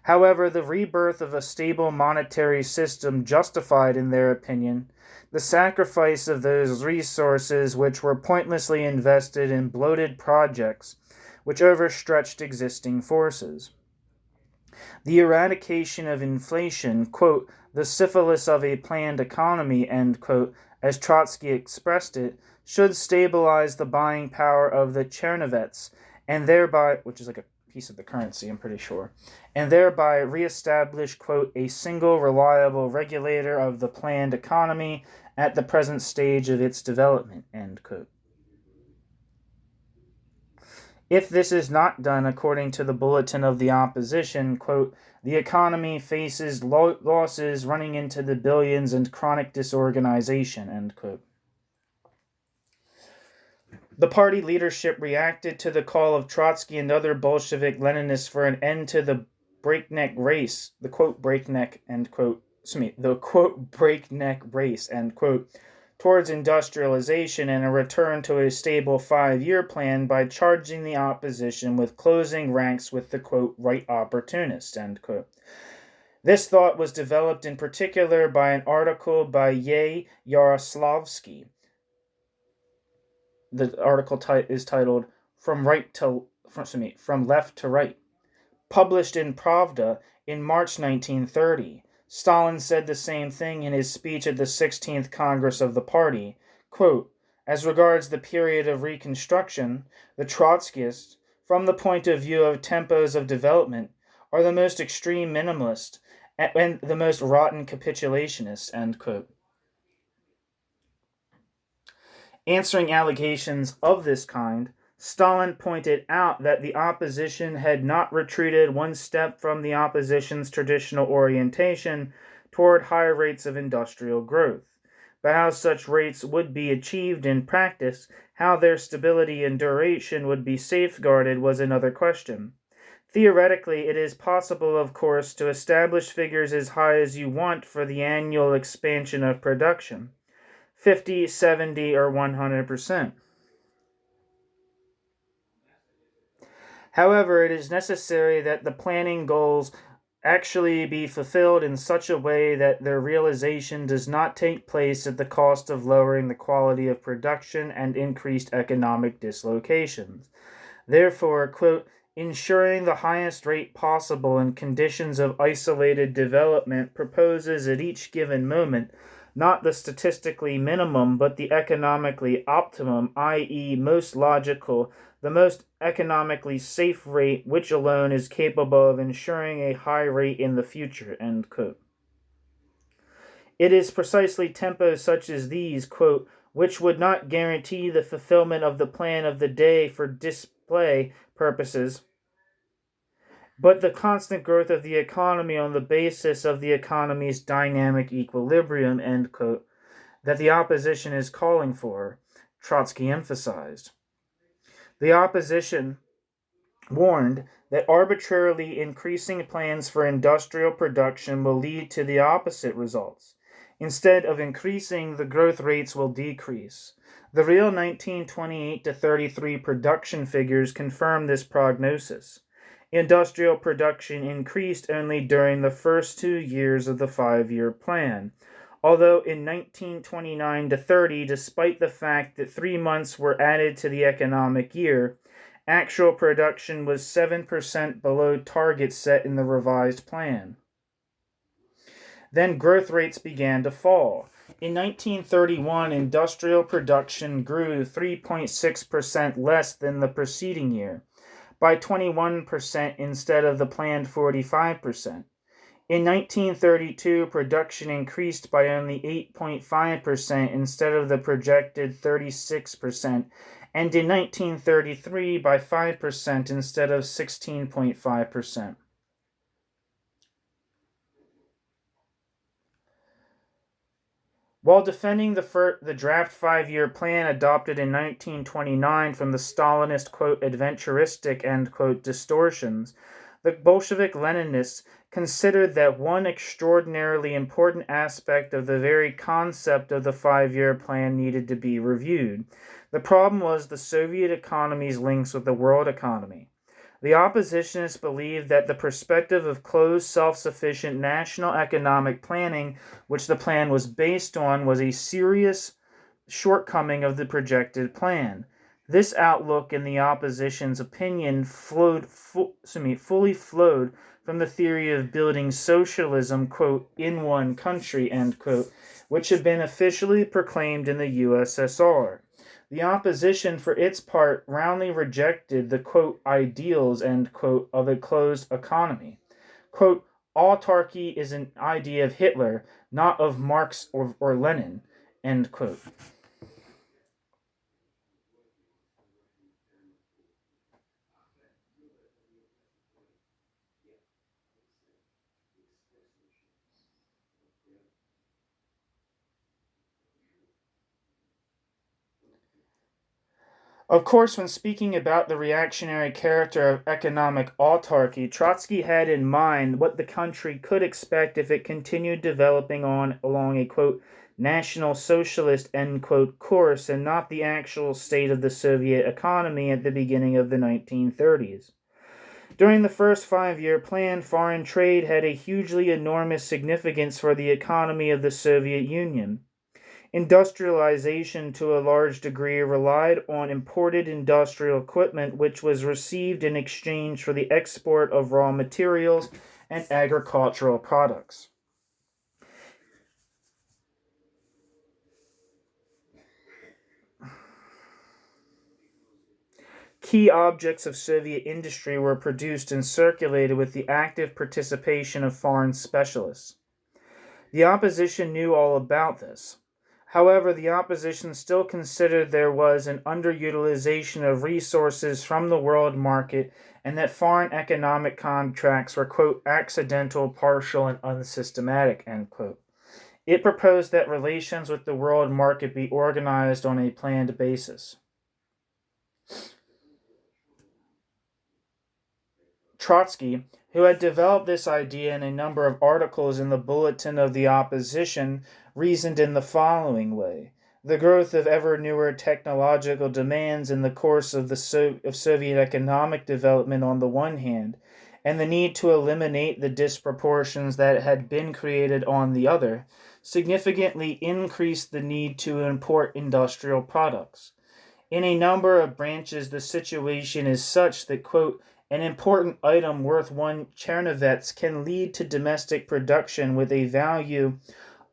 However, the rebirth of a stable monetary system justified, in their opinion, the sacrifice of those resources which were pointlessly invested in bloated projects which overstretched existing forces. The eradication of inflation, quote, "the syphilis of a planned economy," end quote, as Trotsky expressed it, should stabilize the buying power of the Chernovets, and thereby, which is like a piece of the currency, I'm pretty sure, and thereby reestablish, quote, "a single reliable regulator of the planned economy at the present stage of its development," end quote. If this is not done according to the bulletin of the opposition, quote, "the economy faces losses running into the billions and chronic disorganization," end quote. The party leadership reacted to the call of Trotsky and other Bolshevik Leninists for an end to the breakneck race, the quote breakneck, end quote, the quote breakneck race, end quote, towards industrialization and a return to a stable 5-year plan by charging the opposition with closing ranks with the, quote, right opportunists, end quote. This thought was developed in particular by an article by Yaroslavsky. The article is titled From Left to Right, published in Pravda in March 1930. Stalin said the same thing in his speech at the 16th Congress of the party. Quote, "As regards the period of Reconstruction, the Trotskyists, from the point of view of tempos of development, are the most extreme minimalist and the most rotten capitulationists," end quote. Answering allegations of this kind, Stalin pointed out that the opposition had not retreated one step from the opposition's traditional orientation toward higher rates of industrial growth. But how such rates would be achieved in practice, how their stability and duration would be safeguarded, was another question. Theoretically, it is possible, of course, to establish figures as high as you want for the annual expansion of production, 50, 70, or 100%. However, it is necessary that the planning goals actually be fulfilled in such a way that their realization does not take place at the cost of lowering the quality of production and increased economic dislocations. Therefore, quote, ensuring the highest rate possible in conditions of isolated development proposes at each given moment not the statistically minimum, but the economically optimum, i.e., most logical, the most economically safe rate, which alone is capable of ensuring a high rate in the future, end quote. It is precisely tempos such as these, quote, which would not guarantee the fulfillment of the plan of the day for display purposes, but the constant growth of the economy on the basis of the economy's dynamic equilibrium, end quote, that the opposition is calling for, Trotsky emphasized. The opposition warned that arbitrarily increasing plans for industrial production will lead to the opposite results. Instead of increasing, the growth rates will decrease. The real 1928 to 33 production figures confirm this prognosis. Industrial production increased only during the first 2 years of the 5-year plan. Although in 1929 to 30, despite the fact that 3 months were added to the economic year, actual production was 7% below targets set in the revised plan. Then growth rates began to fall. In 1931, industrial production grew 3.6% less than the preceding year, by 21% instead of the planned 45%. In 1932, production increased by only 8.5% instead of the projected 36%, and in 1933 by 5% instead of 16.5%. While defending the draft 5-year plan adopted in 1929 from the Stalinist, quote, adventuristic, end quote, distortions, the Bolshevik Leninists considered that one extraordinarily important aspect of the very concept of the 5-year plan needed to be reviewed. The problem was the Soviet economy's links with the world economy. The oppositionists believed that the perspective of closed, self-sufficient national economic planning, which the plan was based on, was a serious shortcoming of the projected plan. This outlook, in the opposition's opinion, fully flowed from the theory of building socialism, quote, in one country, end quote, which had been officially proclaimed in the USSR. The opposition, for its part, roundly rejected the, quote, ideals, end quote, of a closed economy. Quote, autarky is an idea of Hitler, not of Marx or Lenin, end quote. Of course, when speaking about the reactionary character of economic autarky, Trotsky had in mind what the country could expect if it continued developing along a, quote, national socialist, end quote, course, and not the actual state of the Soviet economy at the beginning of the 1930s. During the first 5-year plan, foreign trade had a hugely enormous significance for the economy of the Soviet Union. Industrialization to a large degree relied on imported industrial equipment which was received in exchange for the export of raw materials and agricultural products. Key objects of Soviet industry were produced and circulated with the active participation of foreign specialists. The opposition knew all about this. However, the opposition still considered there was an underutilization of resources from the world market and that foreign economic contracts were, quote, accidental, partial, and unsystematic, end quote. It proposed that relations with the world market be organized on a planned basis. Trotsky, who had developed this idea in a number of articles in the Bulletin of the Opposition, reasoned in the following way. The growth of ever newer technological demands in the course of Soviet economic development on the one hand, and the need to eliminate the disproportions that had been created on the other, significantly increased the need to import industrial products. In a number of branches, the situation is such that, quote, an important item worth one chernovets can lead to domestic production with a value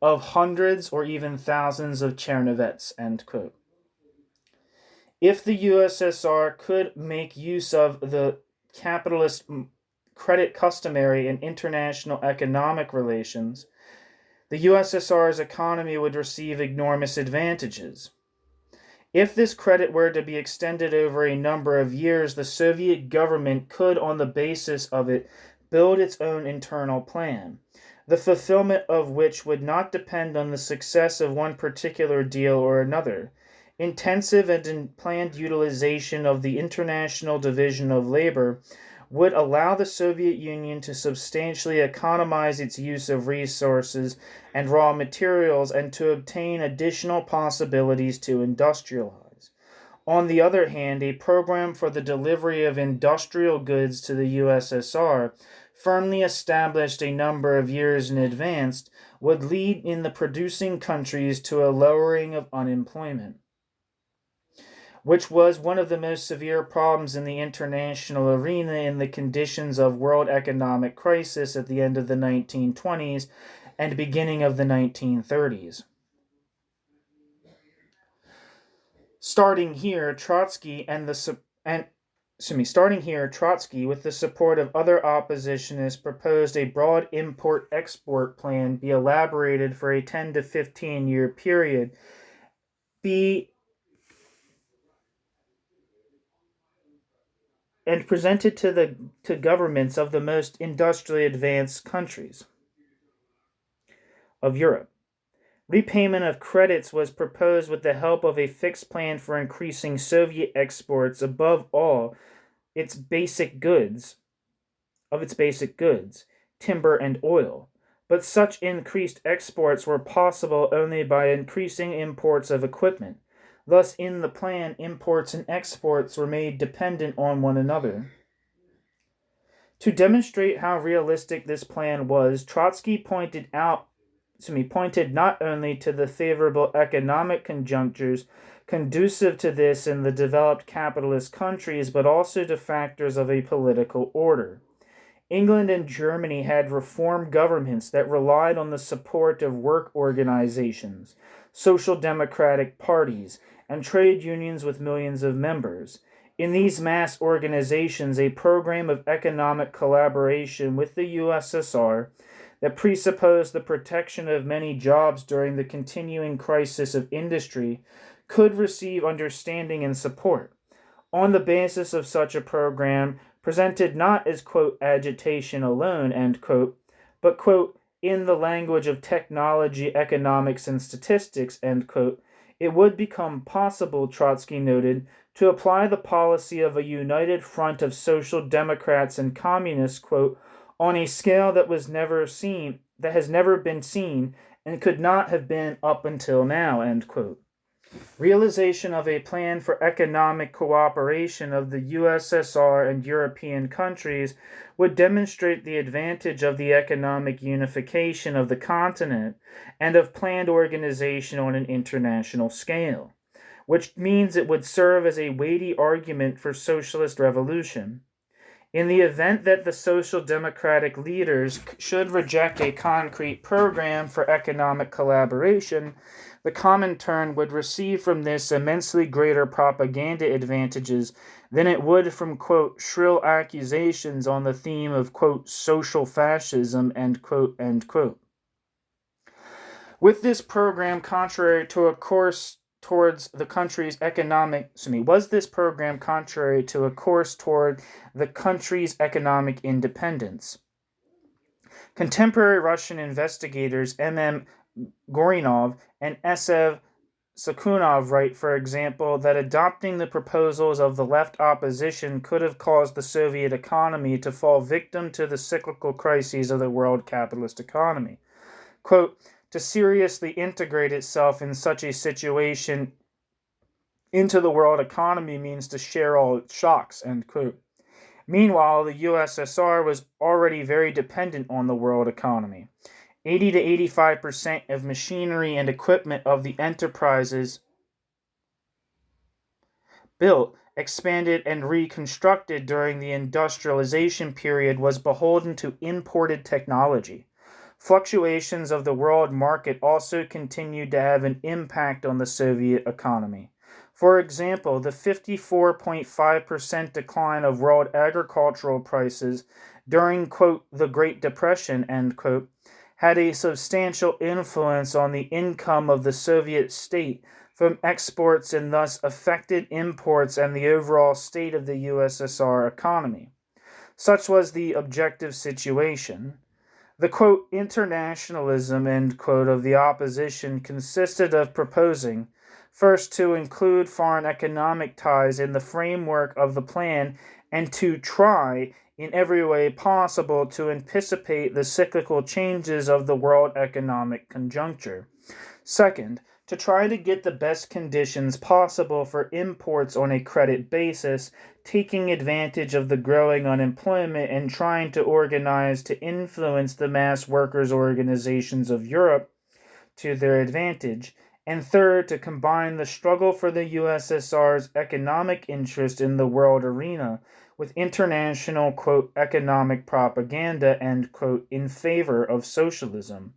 of hundreds or even thousands of chernovets, end quote. If the USSR could make use of the capitalist credit customary in international economic relations, the USSR's economy would receive enormous advantages. If this credit were to be extended over a number of years, the Soviet government could, on the basis of it, build its own internal plan, the fulfillment of which would not depend on the success of one particular deal or another. Intensive and planned utilization of the international division of labor would allow the Soviet Union to substantially economize its use of resources and raw materials and to obtain additional possibilities to industrialize. On the other hand, a program for the delivery of industrial goods to the USSR, firmly established a number of years in advance, would lead in the producing countries to a lowering of unemployment, which was one of the most severe problems in the international arena in the conditions of world economic crisis at the end of the 1920s and beginning of the 1930s. Starting here, Trotsky with the support of other oppositionists, proposed a broad import-export plan be elaborated for a 10 to 15 year period, and presented to governments of the most industrially advanced countries of Europe. Repayment of credits was proposed with the help of a fixed plan for increasing Soviet exports above all its basic goods, timber and oil. But such increased exports were possible only by increasing imports of equipment. Thus, in the plan, imports and exports were made dependent on one another. To demonstrate how realistic this plan was, Trotsky pointed not only to the favorable economic conjunctures conducive to this in the developed capitalist countries, but also to factors of a political order. England and Germany had reform governments that relied on the support of work organizations, social democratic parties, and trade unions with millions of members. In these mass organizations, a program of economic collaboration with the USSR that presupposed the protection of many jobs during the continuing crisis of industry could receive understanding and support. On the basis of such a program, presented not as, quote, agitation alone, end quote, but, quote, in the language of technology, economics, and statistics, end quote, it would become possible, Trotsky noted, to apply the policy of a united front of social democrats and communists, quote, on a scale that has never been seen and could not have been up until now, end quote. Realization of a plan for economic cooperation of the USSR and European countries would demonstrate the advantage of the economic unification of the continent and of planned organization on an international scale, which means it would serve as a weighty argument for socialist revolution. In the event that the social democratic leaders should reject a concrete program for economic collaboration, the Comintern would receive from this immensely greater propaganda advantages than it would from, quote, shrill accusations on the theme of, quote, social fascism, end quote, end quote. With this program contrary to a course towards the country's economic independence. Contemporary Russian investigators M.M. Gorinov and S.F. Sakunov write, for example, that adopting the proposals of the left opposition could have caused the Soviet economy to fall victim to the cyclical crises of the world capitalist economy. Quote, to seriously integrate itself in such a situation into the world economy means to share all its shocks, end quote. Meanwhile, the USSR was already very dependent on the world economy. 80 to 85% of machinery and equipment of the enterprises built, expanded, and reconstructed during the industrialization period was beholden to imported technology. Fluctuations of the world market also continued to have an impact on the Soviet economy. For example, the 54.5% decline of world agricultural prices during, quote, the Great Depression, end quote, had a substantial influence on the income of the Soviet state from exports and thus affected imports and the overall state of the USSR economy. Such was the objective situation. The, quote, internationalism, end quote, of the opposition consisted of proposing, first, to include foreign economic ties in the framework of the plan and to try, in every way possible, to anticipate the cyclical changes of the world economic conjuncture. Second, to try to get the best conditions possible for imports on a credit basis, taking advantage of the growing unemployment and trying to organize to influence the mass workers' organizations of Europe to their advantage. And third, to combine the struggle for the USSR's economic interest in the world arena with international, quote, economic propaganda, end quote, in favor of socialism.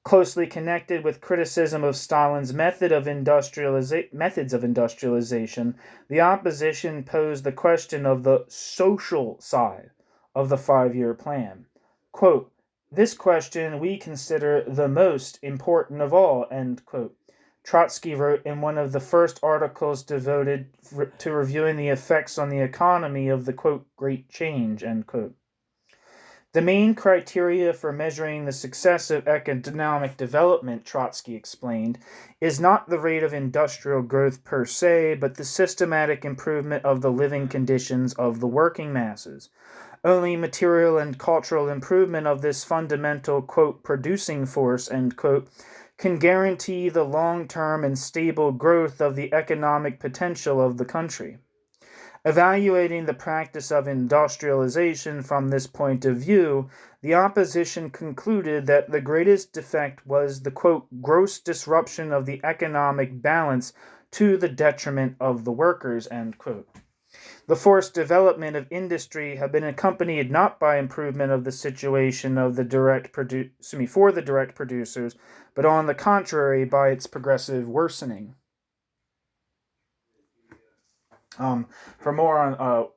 Closely connected with criticism of Stalin's methods of industrialization, the opposition posed the question of the social side of the five-year plan. Quote, this question we consider the most important of all, end quote. Trotsky wrote in one of the first articles devoted to reviewing the effects on the economy of the, quote, Great Change, end quote. The main criteria for measuring the success of economic development, Trotsky explained, is not the rate of industrial growth per se, but the systematic improvement of the living conditions of the working masses. Only material and cultural improvement of this fundamental, quote, producing force, end quote, can guarantee the long-term and stable growth of the economic potential of the country. Evaluating the practice of industrialization from this point of view, the opposition concluded that the greatest defect was the, quote, gross disruption of the economic balance to the detriment of the workers, end quote. The forced development of industry had been accompanied not by improvement of the situation of the for the direct producers, but on the contrary by its progressive worsening. For more on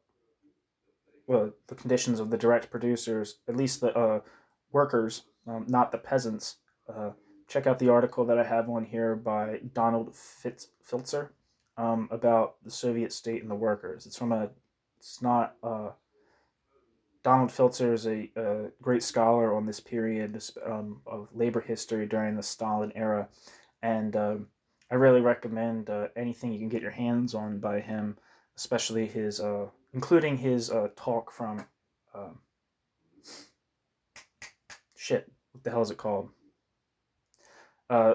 the conditions of the direct producers, at least the workers, not the peasants, check out the article that I have on here by Donald Filzer about the Soviet state and the workers. Donald Filzer is a great scholar on this period of labor history during the Stalin era, and I really recommend anything you can get your hands on by him, especially his, including his talk from, what the hell is it called?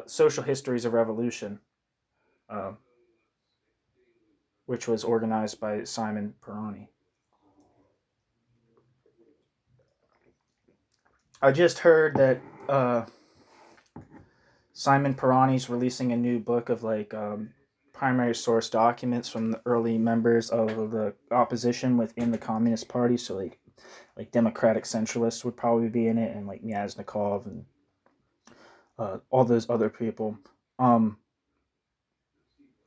Social Histories of Revolution, uh, which was organized by Simon Perani. I just heard that Simon Perani's releasing a new book of primary source documents from the early members of the opposition within the Communist Party. So like Democratic Centralists would probably be in it, and like Myasnikov and all those other people. And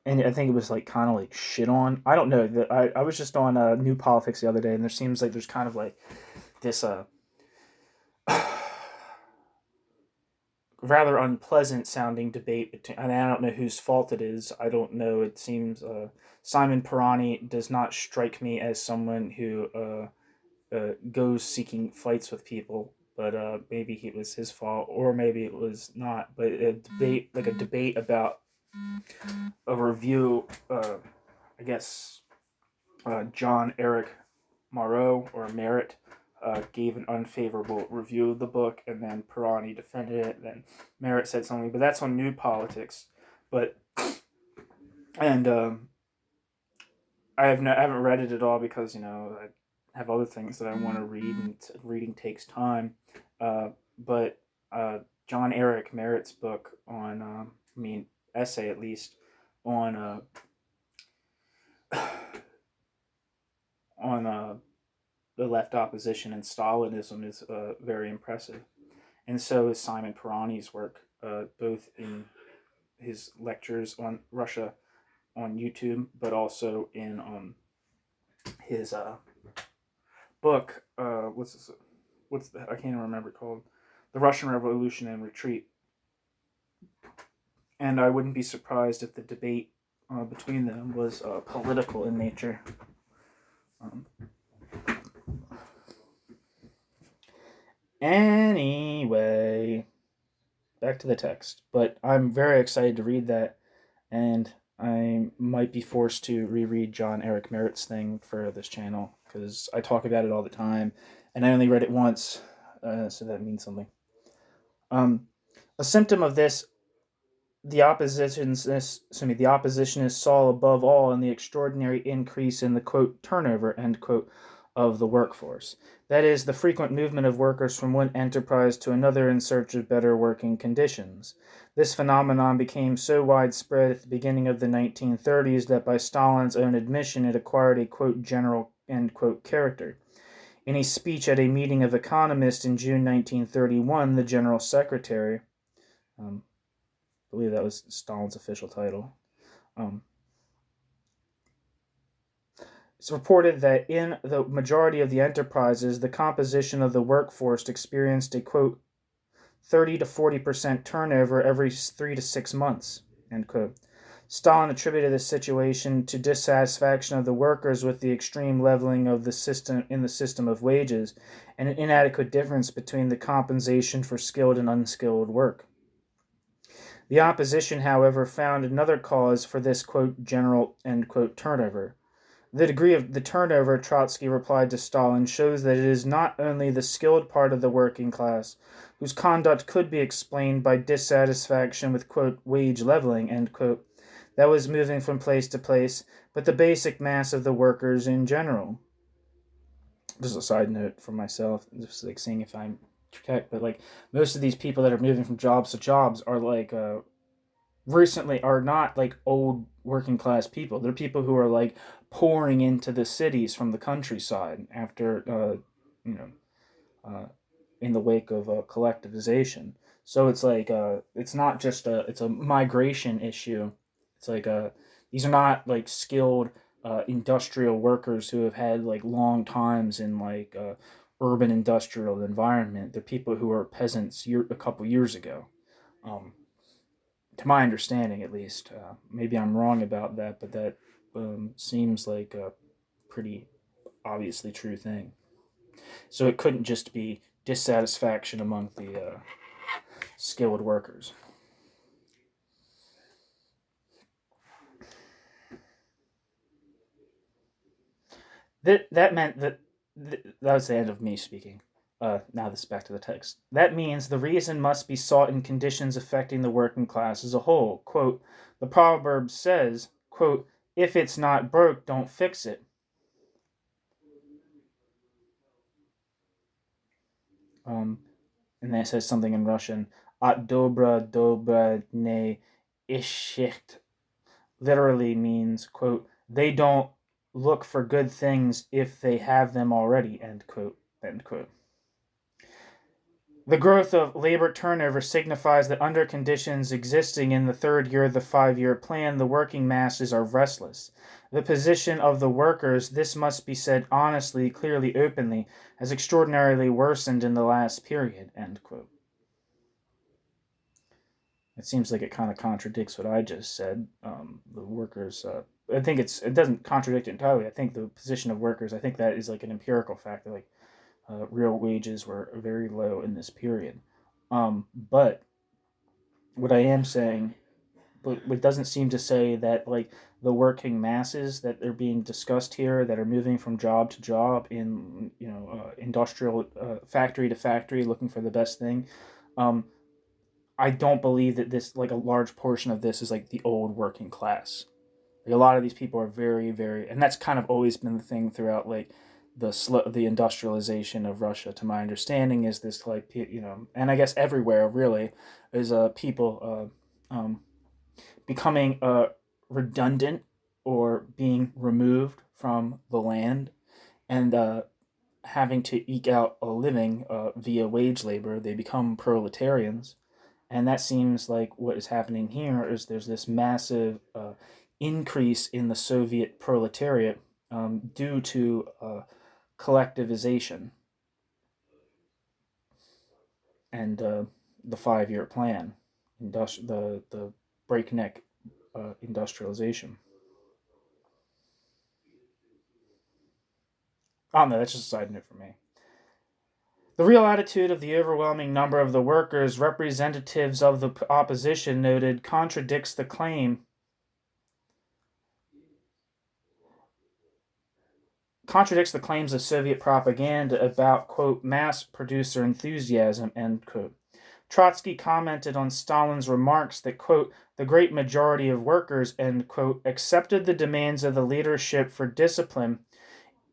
I think it was like kind of like shit on. I don't know. I was just on New Politics the other day, and there seems like there's kind of like this rather unpleasant sounding debate between, and I don't know whose fault it is. I don't know. It seems Simon Perani does not strike me as someone who goes seeking fights with people, but maybe it was his fault, or maybe it was not. But a debate about a review. I guess John Eric Moreau or Merritt gave an unfavorable review of the book, and then Pirani defended it. Then Merritt said something, but that's on New Politics. But and I haven't read it at all because I have other things that I want to read, and reading takes time. But John Eric Merritt's book on, essay at least on on the left opposition and Stalinism is very impressive, and so is Simon Pirani's work, both in his lectures on Russia on YouTube, but also in his book. I can't even remember it called, The Russian Revolution and Retreat. And I wouldn't be surprised if the debate between them was political in nature. Anyway, back to the text. But I'm very excited to read that, and I might be forced to reread John Eric Merritt's thing for this channel, because I talk about it all the time, and I only read it once, so that means something. A symptom of this, the oppositionists saw above all in the extraordinary increase in the, quote, turnover, end quote, of the workforce. That is, the frequent movement of workers from one enterprise to another in search of better working conditions. This phenomenon became so widespread at the beginning of the 1930s that by Stalin's own admission it acquired a, quote, general, end quote, character. In a speech at a meeting of economists in June 1931, the General Secretary, I believe that was Stalin's official title, it's reported that in the majority of the enterprises, the composition of the workforce experienced a, quote, 30 to 40% turnover every 3 to 6 months, end quote. Stalin attributed this situation to dissatisfaction of the workers with the extreme leveling of the system of wages and an inadequate difference between the compensation for skilled and unskilled work. The opposition, however, found another cause for this, quote, general, end quote, turnover. The degree of the turnover, Trotsky replied to Stalin, shows that it is not only the skilled part of the working class, whose conduct could be explained by dissatisfaction with, quote, wage leveling, end quote, that was moving from place to place, but the basic mass of the workers in general. Just a side note for myself, just like seeing if I'm correct, but like most of these people that are moving from jobs to jobs are like recently are not like old working class people. They're people who are like pouring into the cities from the countryside after in the wake of collectivization. So it's like it's not just it's a migration issue. It's like these are not like skilled industrial workers who have had like long times in like urban industrial environment. They're people who are peasants a couple years ago. To my understanding, at least. Maybe I'm wrong about that, but that seems like a pretty obviously true thing. So it couldn't just be dissatisfaction among the skilled workers. That meant that that was the end of me speaking. Now this is back to the text. That means the reason must be sought in conditions affecting the working class as a whole. Quote, the proverb says, quote, if it's not broke, don't fix it. And then it says something in Russian, at dobra ne ishicht, literally means, quote, they don't look for good things if they have them already, end quote, end quote. The growth of labor turnover signifies that under conditions existing in the third year of the 5-year plan, the working masses are restless. The position of the workers, this must be said honestly, clearly, openly, has extraordinarily worsened in the last period, end quote. It seems like it kind of contradicts what I just said. The workers, I think it doesn't contradict it entirely. I think the position of workers, I think that is like an empirical fact that like real wages were very low in this period. But what I am saying but it doesn't seem to say that like the working masses that are being discussed here that are moving from job to job in industrial factory to factory looking for the best thing. Um, I don't believe that this like a large portion of this is like the old working class. Like a lot of these people are very, very, and that's kind of always been the thing throughout like the industrialization of Russia. To my understanding, is this like and I guess everywhere really is people becoming redundant or being removed from the land and having to eke out a living via wage labor. They become proletarians, and that seems like what is happening here is there's this massive increase in the Soviet proletariat due to collectivization and the 5-year plan, the breakneck industrialization. Oh no, that's just a side note for me. The real attitude of the overwhelming number of the workers, representatives of the opposition noted, contradicts the claims of Soviet propaganda about, quote, mass producer enthusiasm, end quote. Trotsky commented on Stalin's remarks that, quote, the great majority of workers, end quote, accepted the demands of the leadership for discipline,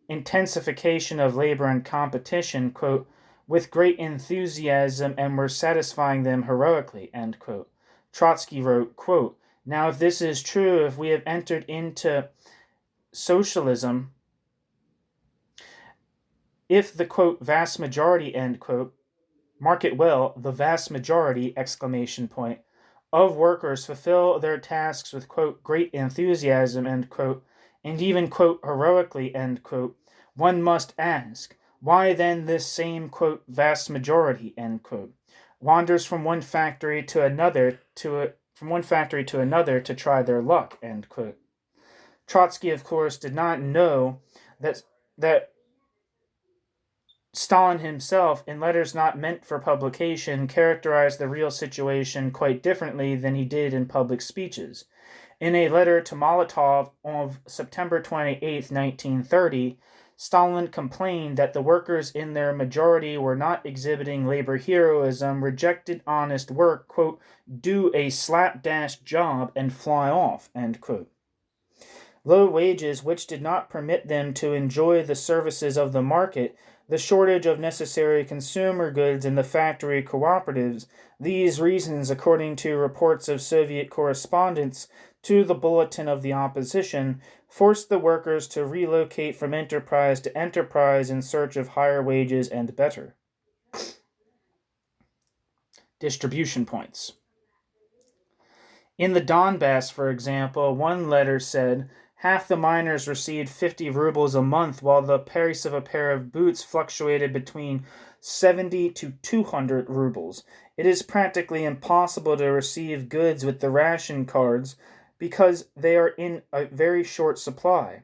intensification of labor and competition, quote, with great enthusiasm and were satisfying them heroically, end quote. Trotsky wrote, quote, now if this is true, if we have entered into socialism, if the, quote, vast majority, end quote, mark it well, the vast majority, exclamation point, of workers fulfill their tasks with, quote, great enthusiasm, end quote, and even, quote, heroically, end quote, one must ask, why then this same, quote, vast majority, end quote, wanders from one factory to another to try their luck, end quote. Trotsky, of course, did not know that Stalin himself, in letters not meant for publication, characterized the real situation quite differently than he did in public speeches. In a letter to Molotov of September 28, 1930, Stalin complained that the workers in their majority were not exhibiting labor heroism, rejected honest work, quote, do a slapdash job and fly off, end quote. Low wages, which did not permit them to enjoy the services of the market, the shortage of necessary consumer goods in the factory cooperatives, these reasons, according to reports of Soviet correspondents to the Bulletin of the Opposition, forced the workers to relocate from enterprise to enterprise in search of higher wages and better distribution points. In the Donbass, for example, one letter said, half the miners received 50 rubles a month, while the price of a pair of boots fluctuated between 70 to 200 rubles. It is practically impossible to receive goods with the ration cards because they are in a very short supply.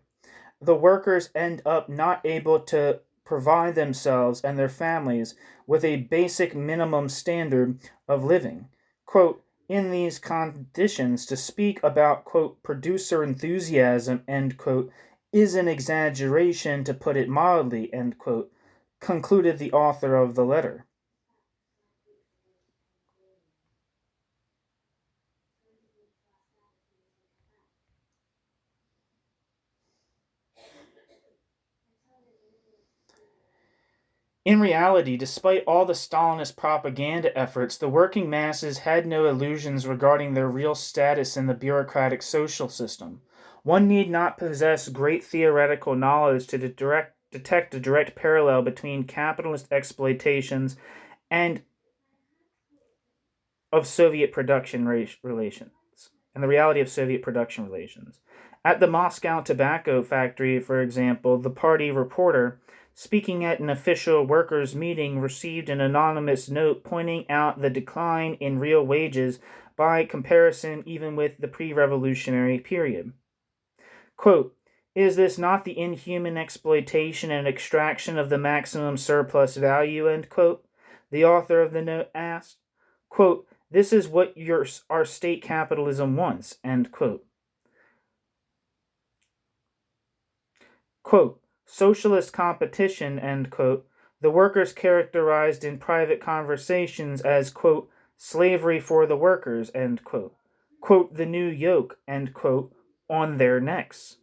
The workers end up not able to provide themselves and their families with a basic minimum standard of living. Quote, in these conditions, to speak about, quote, producer enthusiasm, end quote, is an exaggeration, to put it mildly, end quote, concluded the author of the letter. In reality, despite all the Stalinist propaganda efforts, the working masses had no illusions regarding their real status in the bureaucratic social system. One need not possess great theoretical knowledge to detect a direct parallel between capitalist exploitations and of Soviet production relations and the reality of Soviet production relations. At the Moscow tobacco factory, for example, the party reporter, speaking at an official workers' meeting, received an anonymous note pointing out the decline in real wages by comparison even with the pre-revolutionary period. Quote, is this not the inhuman exploitation and extraction of the maximum surplus value, end quote? The author of the note asked. Quote, This is what our state capitalism wants, end quote. Quote, socialist competition, end quote, the workers characterized in private conversations as, quote, slavery for the workers, end quote, quote, the new yoke, end quote, on their necks.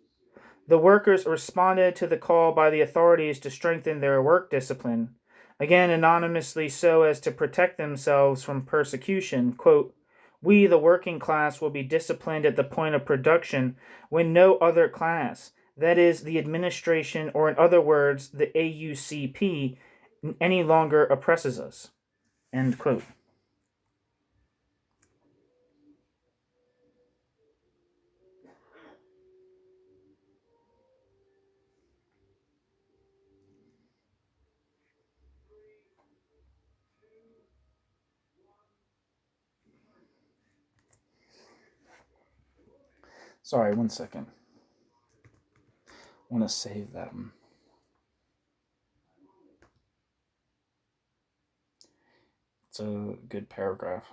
The workers responded to the call by the authorities to strengthen their work discipline, again anonymously so as to protect themselves from persecution. Quote, we, the working class, will be disciplined at the point of production when no other class, that is, the administration, or in other words, the AUCP, any longer oppresses us. End quote. Sorry, 1 second. I want to save that one. It's a good paragraph.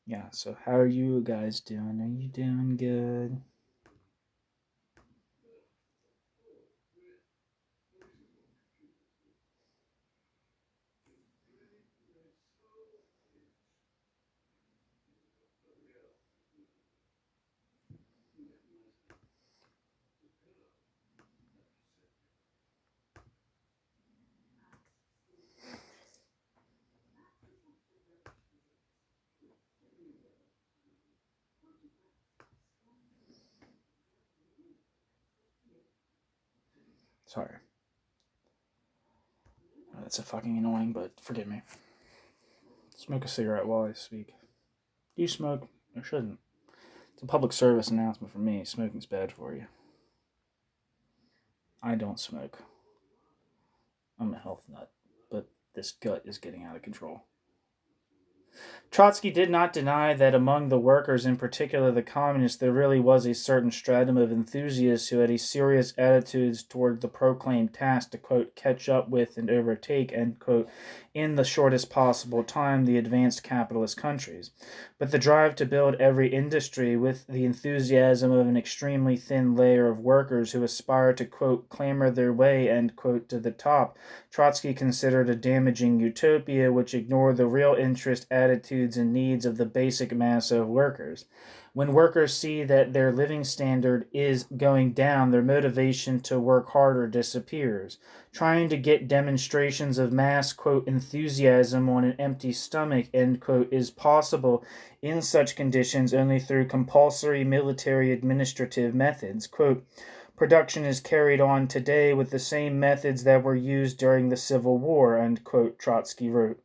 Yeah, so how are you guys doing? Are you doing good? Sorry. That's a fucking annoying, but forgive me. Smoke a cigarette while I speak. Do you smoke? Or shouldn't? It's a public service announcement for me. Smoking's bad for you. I don't smoke. I'm a health nut, but this gut is getting out of control. Trotsky did not deny that among the workers, in particular the communists, there really was a certain stratum of enthusiasts who had a serious attitudes toward the proclaimed task to, quote, catch up with and overtake, end quote, in the shortest possible time the advanced capitalist countries. But the drive to build every industry with the enthusiasm of an extremely thin layer of workers who aspire to, quote, clamber their way, end quote, to the top, Trotsky considered a damaging utopia which ignored the real interest, attitudes, and needs of the basic mass of workers. When workers see that their living standard is going down, their motivation to work harder disappears. Trying to get demonstrations of mass, quote, enthusiasm on an empty stomach, end quote, is possible in such conditions only through compulsory military administrative methods. Quote, production is carried on today with the same methods that were used during the Civil War, end quote, Trotsky wrote.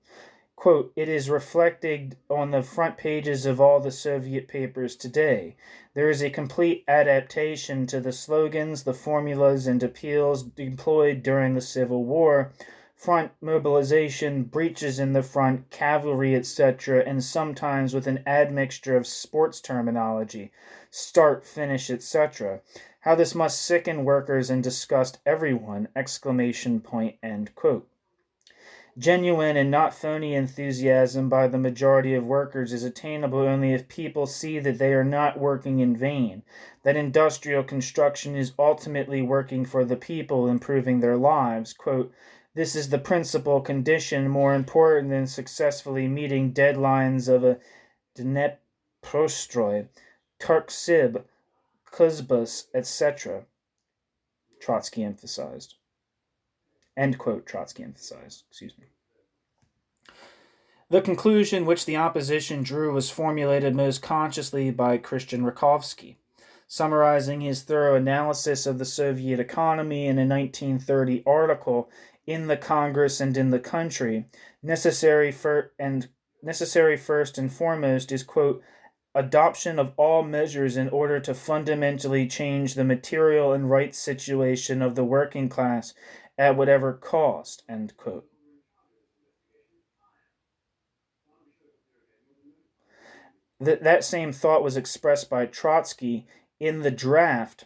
Quote, it is reflected on the front pages of all the Soviet papers today. There is a complete adaptation to the slogans, the formulas, and appeals employed during the Civil War. Front mobilization, breaches in the front, cavalry, etc., and sometimes with an admixture of sports terminology, start, finish, etc. How this must sicken workers and disgust everyone, exclamation point, end quote. Genuine and not phony enthusiasm by the majority of workers is attainable only if people see that they are not working in vain, that industrial construction is ultimately working for the people, improving their lives. Quote, this is the principal condition, more important than successfully meeting deadlines of a Dneprostroi, Turksib, Kuzbas, etc., Trotsky emphasized. End quote, Trotsky emphasized. Excuse me. The conclusion which the opposition drew was formulated most consciously by Christian Rakovsky, summarizing his thorough analysis of the Soviet economy in a 1930 article in the Congress and in the Country. Necessary first and foremost is, quote, adoption of all measures in order to fundamentally change the material and rights situation of the working class at whatever cost, end quote. That same thought was expressed by Trotsky in the draft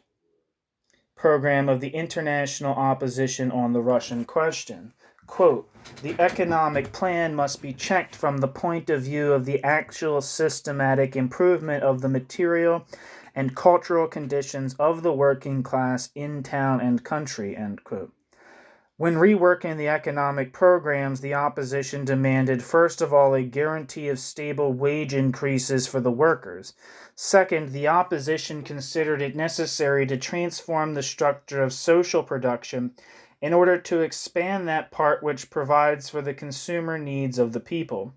program of the International Opposition on the Russian Question. Quote, the economic plan must be checked from the point of view of the actual systematic improvement of the material and cultural conditions of the working class in town and country, end quote. When reworking the economic programs, the opposition demanded, first of all, a guarantee of stable wage increases for the workers. Second, the opposition considered it necessary to transform the structure of social production in order to expand that part which provides for the consumer needs of the people.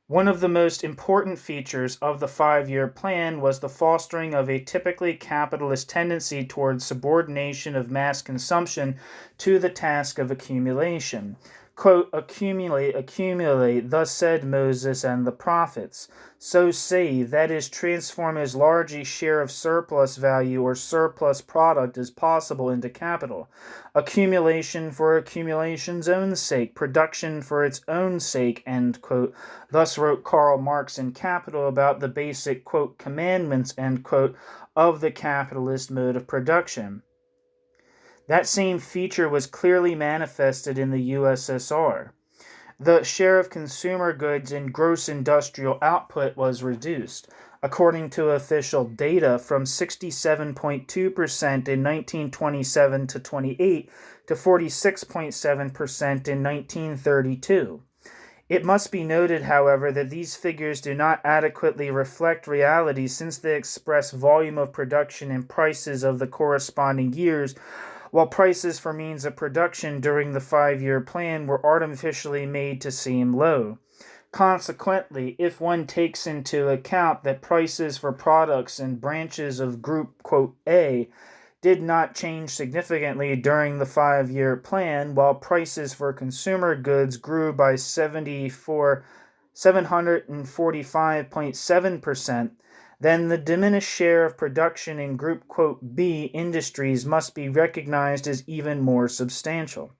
One of the most important features of the 5-year plan was the fostering of a typically capitalist tendency towards subordination of mass consumption to the task of accumulation. Quote, accumulate, thus said Moses and the prophets. So save, that is, transform as large a share of surplus value or surplus product as possible into capital. Accumulation for accumulation's own sake, production for its own sake, end quote. Thus wrote Karl Marx in Capital about the basic, quote, commandments, end quote, of the capitalist mode of production. That same feature was clearly manifested in the USSR. The share of consumer goods in gross industrial output was reduced, according to official data, from 67.2% in 1927 to 28 to 46.7% in 1932. It must be noted, however, that these figures do not adequately reflect reality since they express volume of production and prices of the corresponding years, while prices for means of production during the 5-year plan were artificially made to seem low. Consequently, if one takes into account that prices for products and branches of Group, quote, A did not change significantly during the 5-year plan, while prices for consumer goods grew by 745.7%, then the diminished share of production in Group, quote, B industries must be recognized as even more substantial.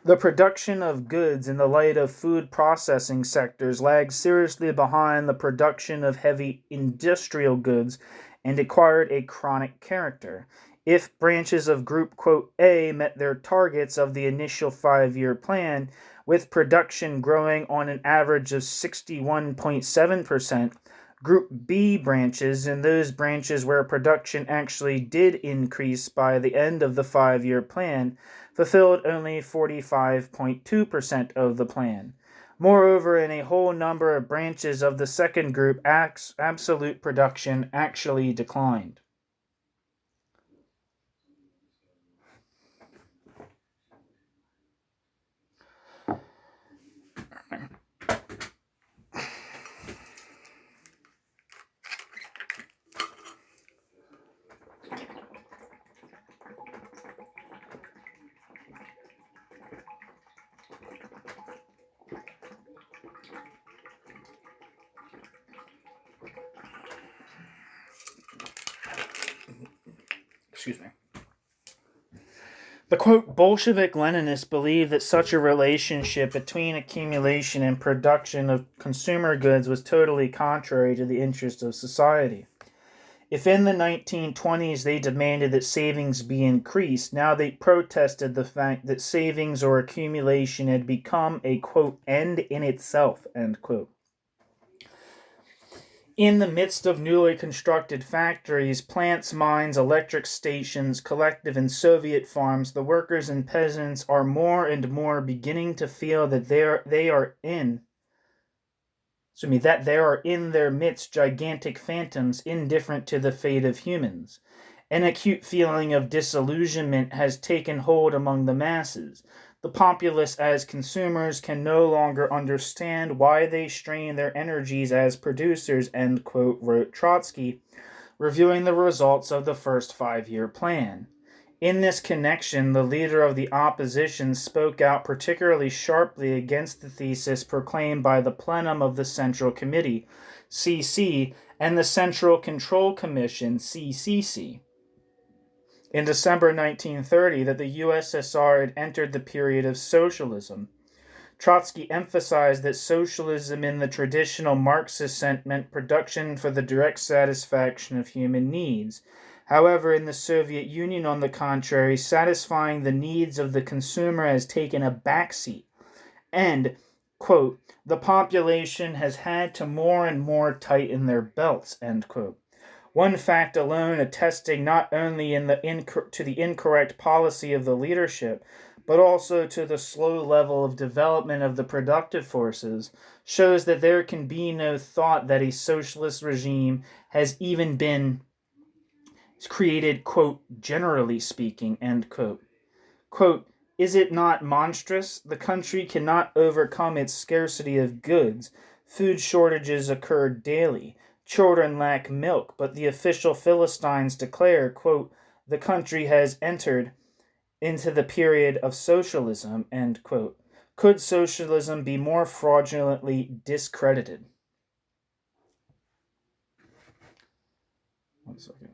The production of goods in the light of food processing sectors lagged seriously behind the production of heavy industrial goods and acquired a chronic character. If branches of Group, quote, A met their targets of the initial 5-year plan, with production growing on an average of 61.7%, Group B branches, and those branches where production actually did increase by the end of the 5-year plan, fulfilled only 45.2% of the plan. Moreover, in a whole number of branches of the second group, absolute production actually declined. Excuse me. The, quote, Bolshevik Leninists believed that such a relationship between accumulation and production of consumer goods was totally contrary to the interests of society. If in the 1920s they demanded that savings be increased, now they protested the fact that savings or accumulation had become a, quote, end in itself, end quote. In the midst of newly constructed factories, plants, mines, electric stations, collective and Soviet farms, the workers and peasants are more and more beginning to feel that there are in their midst gigantic phantoms indifferent to the fate of humans. An acute feeling of disillusionment has taken hold among the masses. The populace as consumers can no longer understand why they strain their energies as producers, end quote, wrote Trotsky, reviewing the results of the first 5-year plan. In this connection, the leader of the opposition spoke out particularly sharply against the thesis proclaimed by the plenum of the Central Committee, CC, and the Central Control Commission, CCC. in December 1930 that the USSR had entered the period of socialism. Trotsky emphasized that socialism in the traditional Marxist sense meant production for the direct satisfaction of human needs. However, in the Soviet Union, on the contrary, satisfying the needs of the consumer has taken a backseat, and, quote, the population has had to more and more tighten their belts, end quote. One fact alone attesting not only to the incorrect policy of the leadership, but also to the slow level of development of the productive forces, shows that there can be no thought that a socialist regime has even been created, quote, generally speaking, end quote. Quote, is it not monstrous? The country cannot overcome its scarcity of goods. Food shortages occur daily. Children lack milk, but the official Philistines declare, quote, the country has entered into the period of socialism, end quote. Could socialism be more fraudulently discredited? 1 second.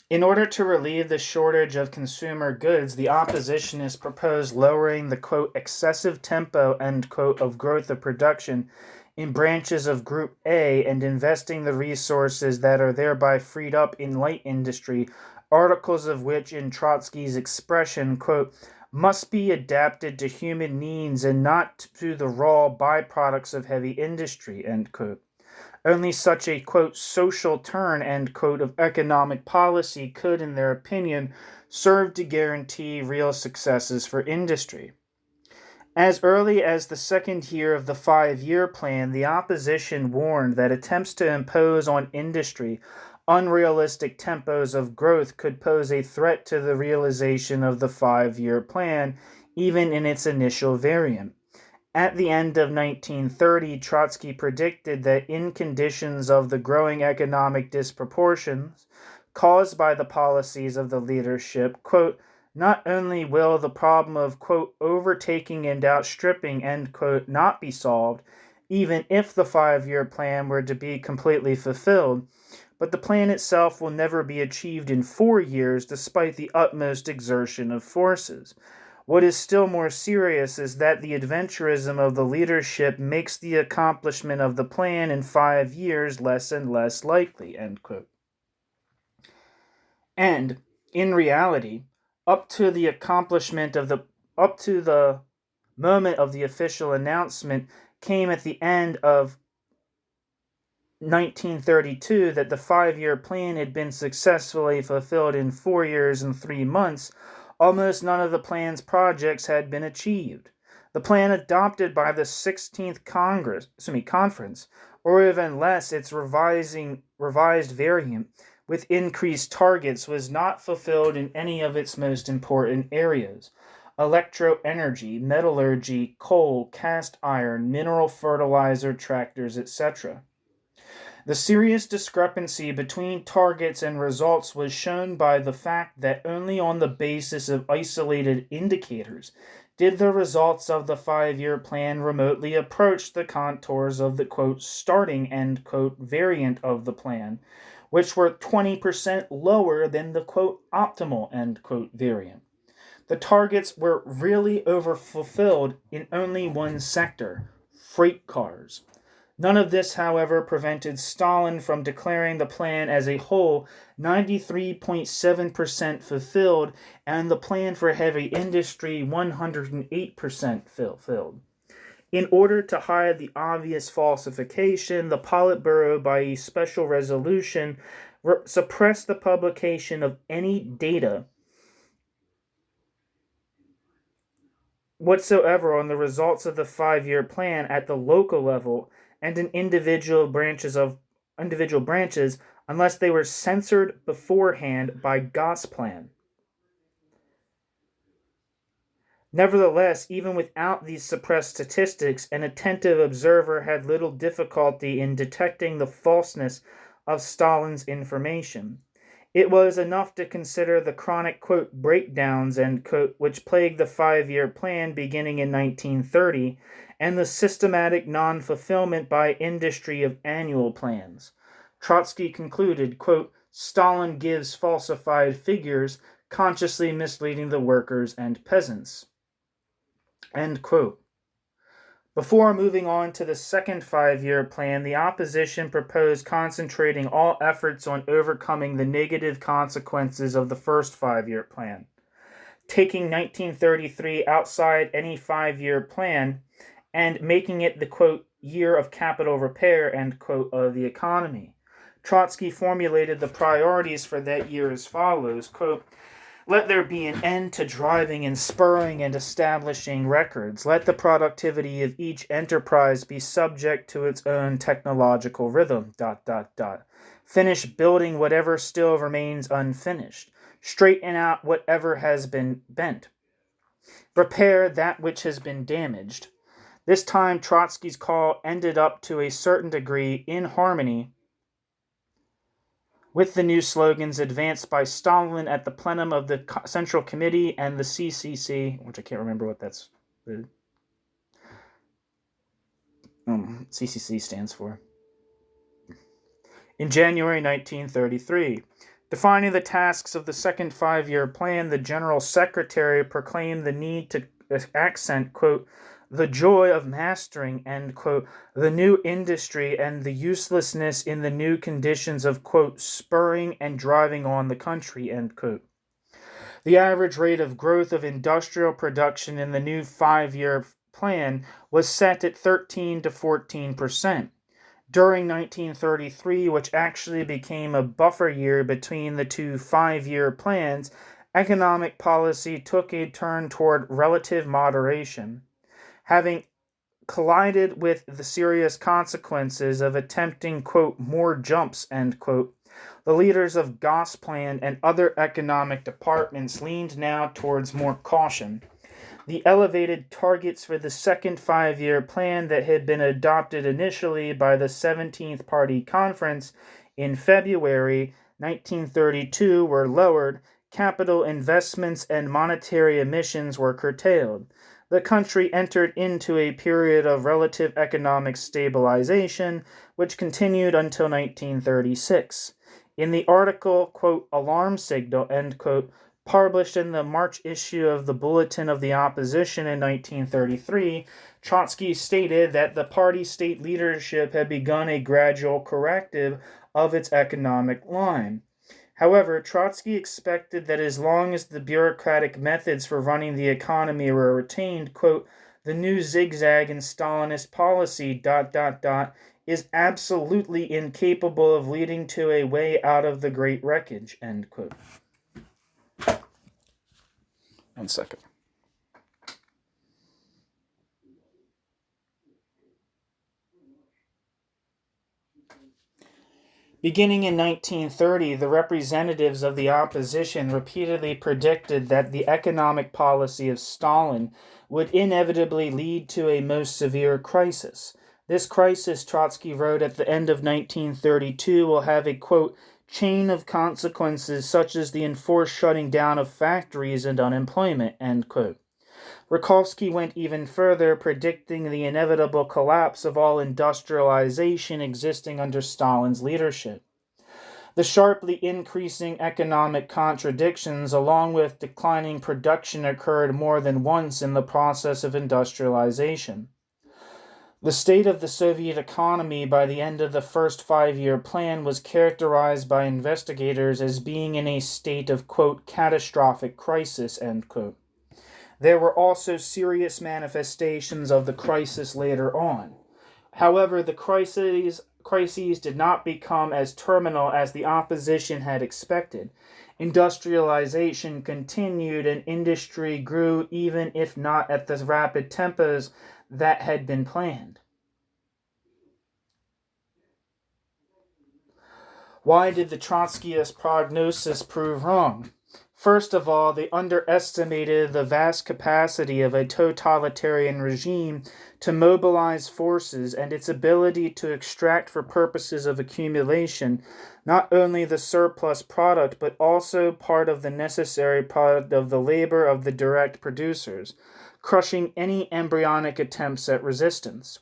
In order to relieve the shortage of consumer goods, the oppositionists proposed lowering the, quote, excessive tempo, end quote, of growth of production in branches of Group A and investing the resources that are thereby freed up in light industry, articles of which, in Trotsky's expression, quote, must be adapted to human needs and not to the raw byproducts of heavy industry, end quote. Only such a, quote, social turn, end quote, of economic policy could, in their opinion, serve to guarantee real successes for industry. As early as the second year of the 5-year plan, the opposition warned that attempts to impose on industry unrealistic tempos of growth could pose a threat to the realization of the 5-year plan, even in its initial variant. At the end of 1930, Trotsky predicted that in conditions of the growing economic disproportions caused by the policies of the leadership, quote, not only will the problem of, quote, overtaking and outstripping, end quote, not be solved, even if the 5-year plan were to be completely fulfilled, but the plan itself will never be achieved in 4 years despite the utmost exertion of forces. What is still more serious is that the adventurism of the leadership makes the accomplishment of the plan in 5 years less and less likely, end quote. And, in reality, up to the moment of the official announcement came at the end of 1932 that the 5-year plan had been successfully fulfilled in 4 years and 3 months, almost none of the plan's projects had been achieved. The plan adopted by the 16th Conference, or even less its revised variant, with increased targets, was not fulfilled in any of its most important areas. Electro-energy, metallurgy, coal, cast iron, mineral fertilizer, tractors, etc. The serious discrepancy between targets and results was shown by the fact that only on the basis of isolated indicators did the results of the 5-year plan remotely approach the contours of the, quote, starting, end quote, variant of the plan, which were 20% lower than the, quote, optimal, end quote, variant. The targets were really overfulfilled in only one sector, freight cars. None of this, however, prevented Stalin from declaring the plan as a whole 93.7% fulfilled and the plan for heavy industry 108% fulfilled. In order to hide the obvious falsification, the Politburo, by a special resolution, suppressed the publication of any data whatsoever on the results of the 5-year plan at the local level and in individual branches unless they were censored beforehand by Gosplan. Nevertheless, even without these suppressed statistics, an attentive observer had little difficulty in detecting the falseness of Stalin's information. It was enough to consider the chronic, quote, breakdowns, end quote, which plagued the 5-year plan beginning in 1930, and the systematic non-fulfillment by industry of annual plans. Trotsky concluded, quote, Stalin gives falsified figures, consciously misleading the workers and peasants. End quote. Before moving on to the second 5-year plan, the opposition proposed concentrating all efforts on overcoming the negative consequences of the first 5-year plan, taking 1933 outside any 5-year plan and making it the, quote, year of capital repair, end quote, of the economy. Trotsky formulated the priorities for that year as follows, quote, let there be an end to driving and spurring and establishing records. Let the productivity of each enterprise be subject to its own technological rhythm, ... Finish building whatever still remains unfinished. Straighten out whatever has been bent. Repair that which has been damaged. This time, Trotsky's call ended up to a certain degree in harmony with the new slogans advanced by Stalin at the plenum of the Central Committee and the CCC, which I can't remember what that's the CCC stands for, in January 1933. Defining the tasks of the second 5-year plan, the General Secretary proclaimed the need to accent, quote, the joy of mastering, end quote, the new industry and the uselessness in the new conditions of, quote, spurring and driving on the country, end quote. The average rate of growth of industrial production in the new 5-year plan was set at 13 to 14%. During 1933, which actually became a buffer year between the two 5-year plans, economic policy took a turn toward relative moderation. Having collided with the serious consequences of attempting, quote, more jumps, end quote, the leaders of Gosplan and other economic departments leaned now towards more caution. The elevated targets for the second 5-year plan that had been adopted initially by the 17th Party Conference in February 1932 were lowered, capital investments and monetary emissions were curtailed. The country entered into a period of relative economic stabilization, which continued until 1936. In the article, quote, alarm signal, end quote, published in the March issue of the Bulletin of the Opposition in 1933, Trotsky stated that the party state leadership had begun a gradual corrective of its economic line. However, Trotsky expected that as long as the bureaucratic methods for running the economy were retained, quote, the new zigzag in Stalinist policy, ... is absolutely incapable of leading to a way out of the great wreckage, end quote. 1 second. Beginning in 1930, the representatives of the opposition repeatedly predicted that the economic policy of Stalin would inevitably lead to a most severe crisis. This crisis, Trotsky wrote at the end of 1932, will have a, quote, chain of consequences such as the enforced shutting down of factories and unemployment, end quote. Rakovsky went even further, predicting the inevitable collapse of all industrialization existing under Stalin's leadership. The sharply increasing economic contradictions, along with declining production, occurred more than once in the process of industrialization. The state of the Soviet economy by the end of the first 5-year plan was characterized by investigators as being in a state of, quote, catastrophic crisis, end quote. There were also serious manifestations of the crisis later on. However, the crises did not become as terminal as the opposition had expected. Industrialization continued and industry grew, even if not at the rapid tempos that had been planned. Why did the Trotskyist prognosis prove wrong? First of all, they underestimated the vast capacity of a totalitarian regime to mobilize forces and its ability to extract for purposes of accumulation not only the surplus product but also part of the necessary product of the labor of the direct producers, crushing any embryonic attempts at resistance.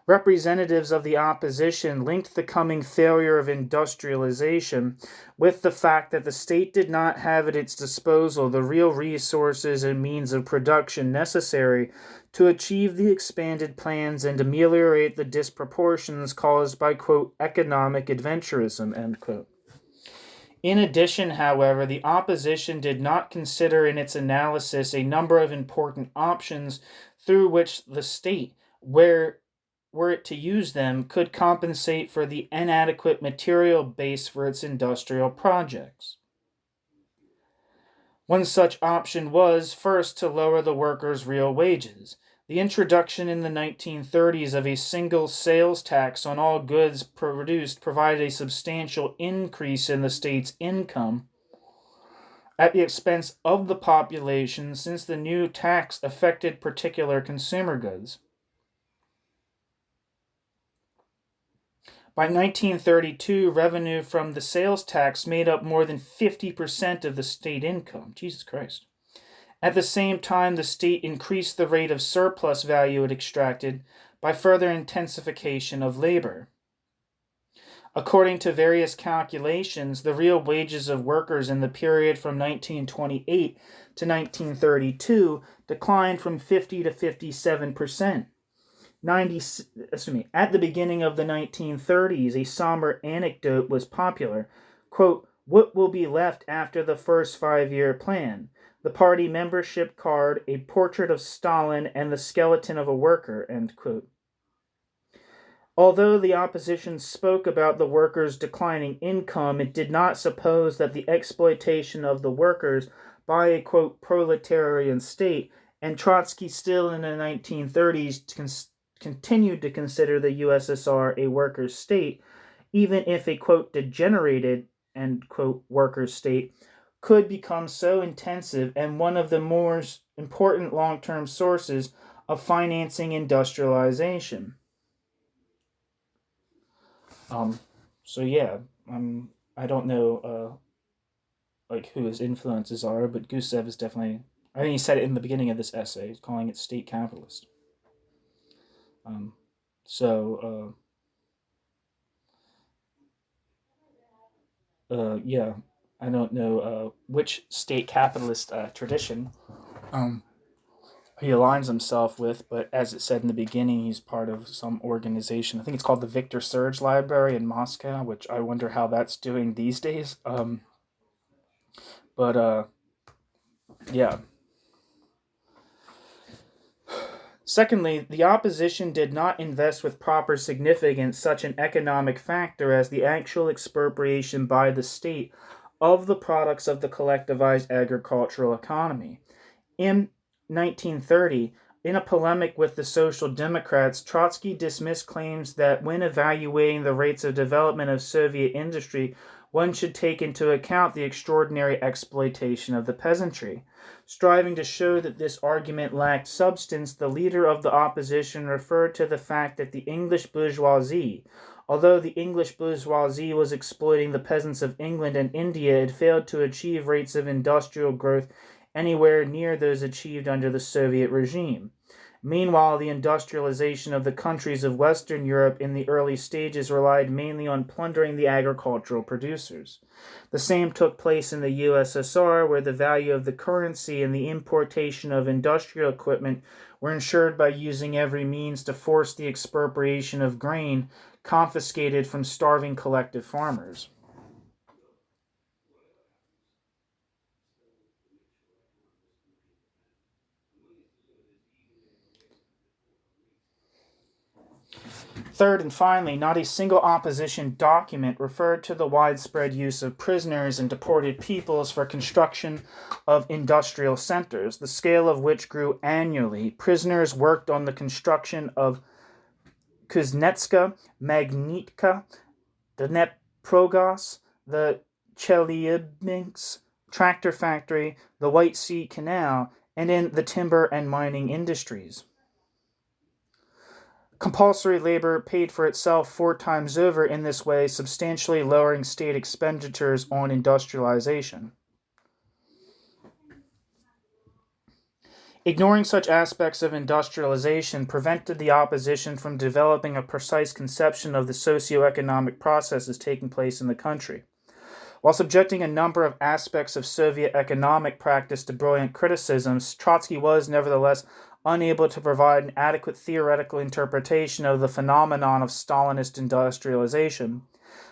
Representatives of the opposition linked the coming failure of industrialization with the fact that the state did not have at its disposal the real resources and means of production necessary to achieve the expanded plans and ameliorate the disproportions caused by, quote, economic adventurism, end quote. In addition, however, the opposition did not consider in its analysis a number of important options through which the state, were it to use them, could compensate for the inadequate material base for its industrial projects. One such option was, first, to lower the workers' real wages. The introduction in the 1930s of a single sales tax on all goods produced provided a substantial increase in the state's income at the expense of the population, since the new tax affected particular consumer goods. By 1932, revenue from the sales tax made up more than 50% of the state income. Jesus Christ. At the same time, the state increased the rate of surplus value it extracted by further intensification of labor. According to various calculations, the real wages of workers in the period from 1928 to 1932 declined from 50 to 57%. At the beginning of the 1930s, a somber anecdote was popular. Quote, what will be left after the first 5-year plan? The party membership card, a portrait of Stalin, and the skeleton of a worker, end quote. Although the opposition spoke about the workers' declining income, it did not suppose that the exploitation of the workers by a, quote, proletarian state, and Trotsky still in the 1930s continued to consider the USSR a workers' state, even if a, quote, degenerated, end quote, workers' state, could become so intensive and one of the more important long-term sources of financing industrialization. I don't know who his influences are, but Gusev is definitely, I think he said it in the beginning of this essay, calling it state capitalist. I don't know which state capitalist tradition he aligns himself with, but as it said in the beginning, he's part of some organization. I think it's called the Victor Serge Library in Moscow, which I wonder how that's doing these days. Yeah. Secondly, the opposition did not invest with proper significance such an economic factor as the actual expropriation by the state of the products of the collectivized agricultural economy. In 1930, in a polemic with the Social Democrats, Trotsky dismissed claims that when evaluating the rates of development of Soviet industry, one should take into account the extraordinary exploitation of the peasantry. Striving to show that this argument lacked substance, the leader of the opposition referred to the fact that the English bourgeoisie, although the English bourgeoisie was exploiting the peasants of England and India, had failed to achieve rates of industrial growth anywhere near those achieved under the Soviet regime. Meanwhile, the industrialization of the countries of Western Europe in the early stages relied mainly on plundering the agricultural producers. The same took place in the USSR, where the value of the currency and the importation of industrial equipment were ensured by using every means to force the expropriation of grain confiscated from starving collective farmers. Third and finally, not a single opposition document referred to the widespread use of prisoners and deported peoples for construction of industrial centers, the scale of which grew annually. Prisoners worked on the construction of Kuznetska, Magnitka, the Dneprogas, the Chelyabinsk, tractor factory, the White Sea Canal, and in the timber and mining industries. Compulsory labor paid for itself 4 times over in this way, substantially lowering state expenditures on industrialization. Ignoring such aspects of industrialization prevented the opposition from developing a precise conception of the socio-economic processes taking place in the country. While subjecting a number of aspects of Soviet economic practice to brilliant criticisms, Trotsky was nevertheless unable to provide an adequate theoretical interpretation of the phenomenon of Stalinist industrialization.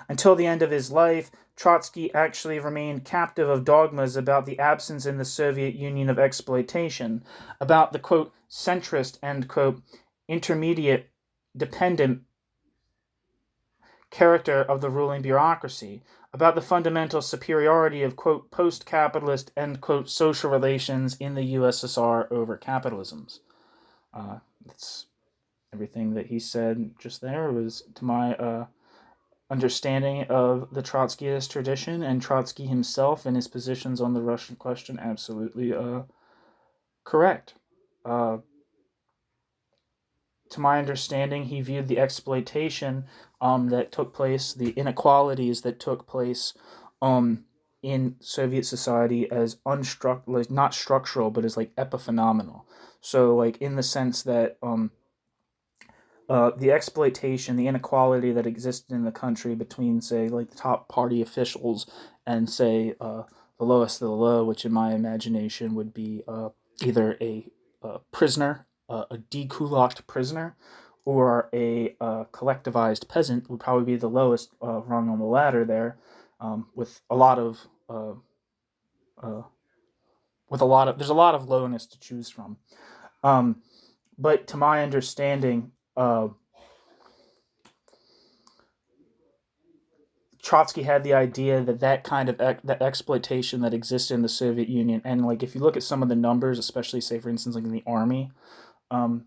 Until the end of his life, Trotsky actually remained captive of dogmas about the absence in the Soviet Union of exploitation, about the, quote, centrist and, quote, intermediate, dependent character of the ruling bureaucracy, about the fundamental superiority of, quote, post-capitalist, end quote, social relations in the USSR over capitalisms. That's everything that he said just there was, to my understanding of the Trotskyist tradition, and Trotsky himself and his positions on the Russian question, absolutely correct. To my understanding, he viewed the exploitation that took place, the inequalities that took place in Soviet society as like not structural, but as like epiphenomenal. So, like in the sense that the exploitation, the inequality that existed in the country between, say, like the top party officials and, say, the lowest of the low, which in my imagination would be either a prisoner, a dekulaked prisoner, or a collectivized peasant would probably be the lowest rung on the ladder there, with a lot of there's a lot of lowness to choose from. But to my understanding, Trotsky had the idea that that kind of that exploitation that existed in the Soviet Union, and like if you look at some of the numbers, especially say for instance like in the army, and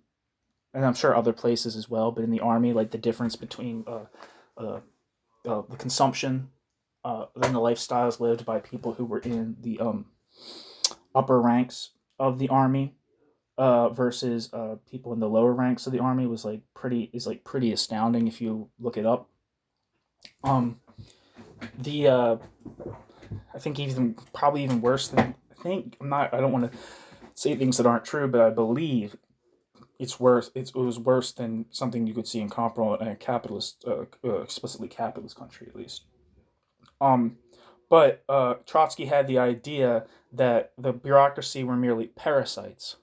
I'm sure other places as well, but in the army, like the difference between the consumption and the lifestyles lived by people who were in the upper ranks of the army versus people in the lower ranks of the army was like pretty astounding if you look it up. The I think probably even worse than I don't want to say things that aren't true, but I believe it was worse than something you could see in comparable in a capitalist, explicitly capitalist country at least. But Trotsky had the idea that the bureaucracy were merely parasites.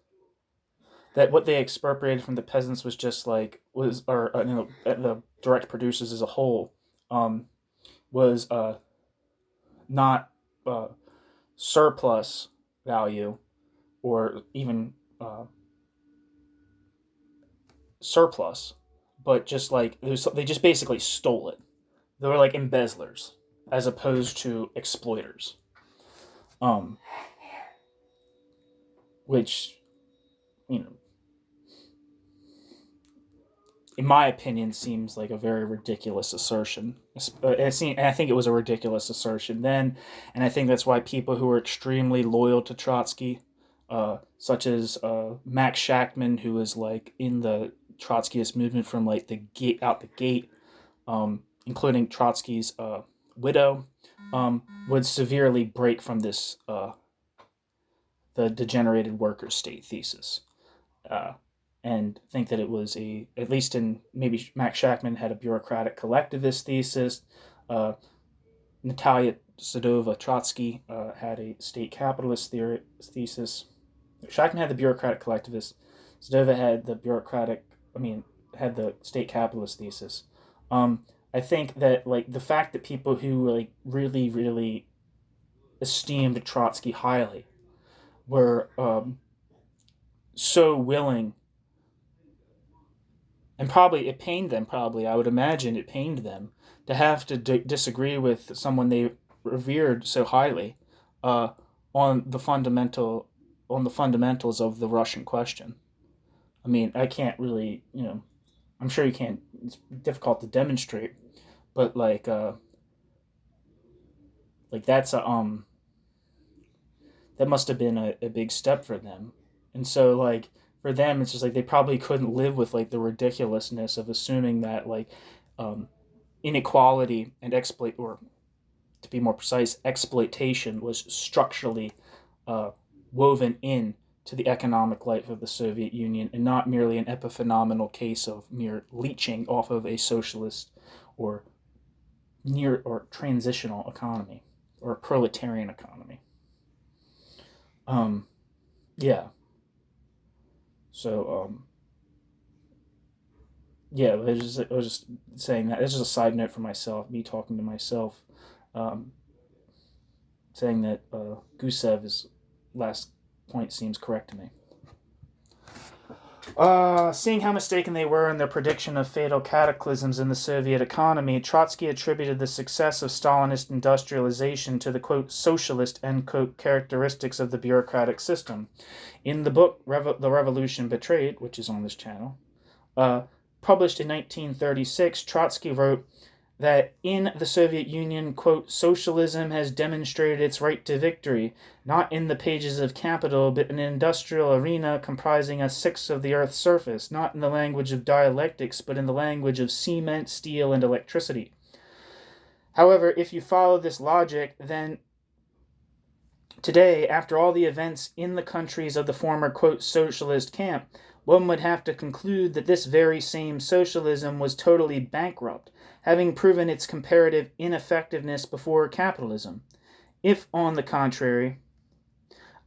That what they expropriated from the peasants was just like the direct producers as a whole, was not surplus value or even surplus, but just like they just basically stole it. They were like embezzlers as opposed to exploiters, which you know, in my opinion, seems like a very ridiculous assertion. I think it was a ridiculous assertion then, and I think that's why people who were extremely loyal to Trotsky, such as Max Shachtman, who was like in the Trotskyist movement from like the gate, including Trotsky's widow, would severely break from this the degenerated worker state thesis. And think that it was at least in maybe Max Shachtman had a bureaucratic collectivist thesis. Natalia Sadova Trotsky had a state capitalist thesis. Shachtman had the bureaucratic collectivist. Sadova had had the state capitalist thesis. I think that like the fact that people who like really, really esteemed Trotsky highly were so willing, and probably it pained them, I would imagine it pained them to have to disagree with someone they revered so highly on the fundamentals of the Russian question. I mean, I can't really, I'm sure you can't, it's difficult to demonstrate, but like that's a that must have been a big step for them. And so, like, for them, it's just like they probably couldn't live with like the ridiculousness of assuming that like um, inequality and exploit, or to be more precise, exploitation was structurally uh, woven in to the economic life of the Soviet Union, and not merely an epiphenomenal case of mere leeching off of a socialist or near or transitional economy or proletarian economy. Um, yeah. So yeah, I was just saying that. It's just a side note for myself, me talking to myself, um, saying that Gusev's last point seems correct to me. Seeing how mistaken they were in their prediction of fatal cataclysms in the Soviet economy, Trotsky attributed the success of Stalinist industrialization to the, quote, socialist, end quote, characteristics of the bureaucratic system. In the book The Revolution Betrayed, which is on this channel, published in 1936, Trotsky wrote that in the Soviet Union, quote, socialism has demonstrated its right to victory, not in the pages of capital, but in an industrial arena comprising a sixth of the Earth's surface, not in the language of dialectics, but in the language of cement, steel, and electricity. However, if you follow this logic, then today, after all the events in the countries of the former, quote, socialist camp, one would have to conclude that this very same socialism was totally bankrupt, having proven its comparative ineffectiveness before capitalism. If, on the contrary,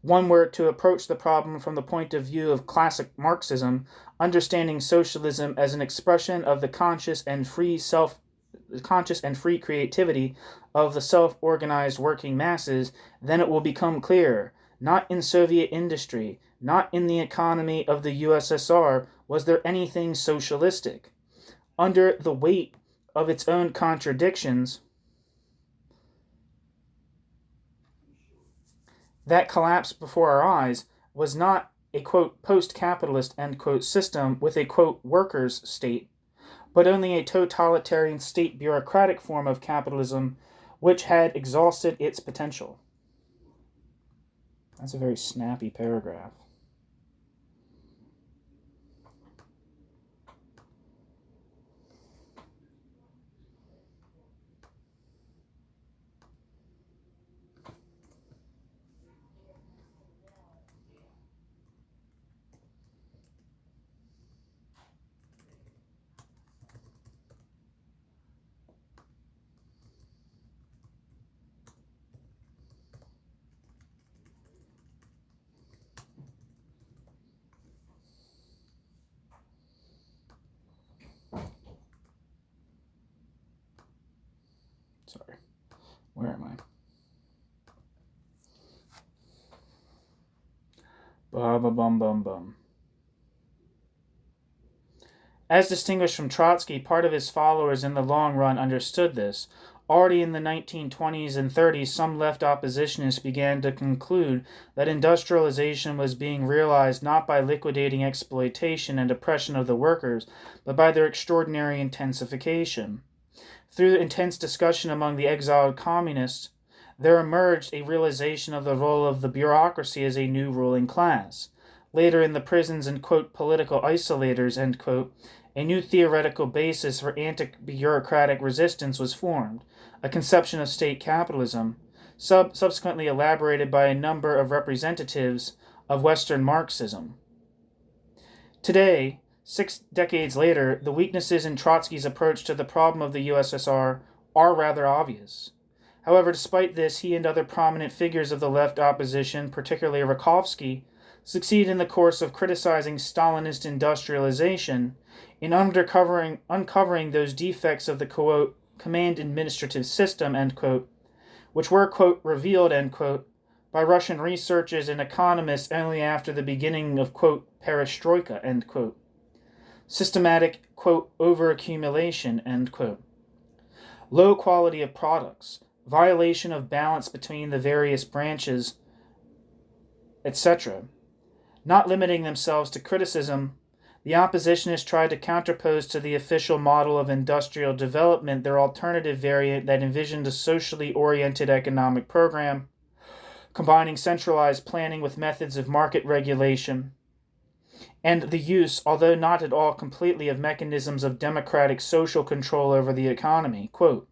one were to approach the problem from the point of view of classic Marxism, understanding socialism as an expression of the conscious and free creativity of the self-organized working masses, then it will become clearer, not in Soviet industry, not in the economy of the USSR, was there anything socialistic. Under the weight of its own contradictions, that collapsed before our eyes was not a, quote, post-capitalist, end quote, system with a, quote, workers' state, but only a totalitarian state bureaucratic form of capitalism which had exhausted its potential. That's a very snappy paragraph. Sorry. Where am I? Bum. As distinguished from Trotsky, part of his followers in the long run understood this. Already in the 1920s and 30s, some left oppositionists began to conclude that industrialization was being realized not by liquidating exploitation and oppression of the workers, but by their extraordinary intensification. Through the intense discussion among the exiled communists, there emerged a realization of the role of the bureaucracy as a new ruling class. Later in the prisons and, quote, political isolators, end quote, a new theoretical basis for anti-bureaucratic resistance was formed, a conception of state capitalism, subsequently elaborated by a number of representatives of Western Marxism. Today, 6 decades later, the weaknesses in Trotsky's approach to the problem of the USSR are rather obvious. However, despite this, he and other prominent figures of the left opposition, particularly Rakovsky, succeed in the course of criticizing Stalinist industrialization in uncovering those defects of the, quote, command administrative system, end quote, which were, quote, revealed, end quote, by Russian researchers and economists only after the beginning of, quote, perestroika, end quote. Systematic, quote, overaccumulation, end quote. Low quality of products, violation of balance between the various branches, etc. Not limiting themselves to criticism, the oppositionists tried to counterpose to the official model of industrial development their alternative variant that envisioned a socially oriented economic program combining centralized planning with methods of market regulation, and the use, although not at all completely, of mechanisms of democratic social control over the economy. Quote,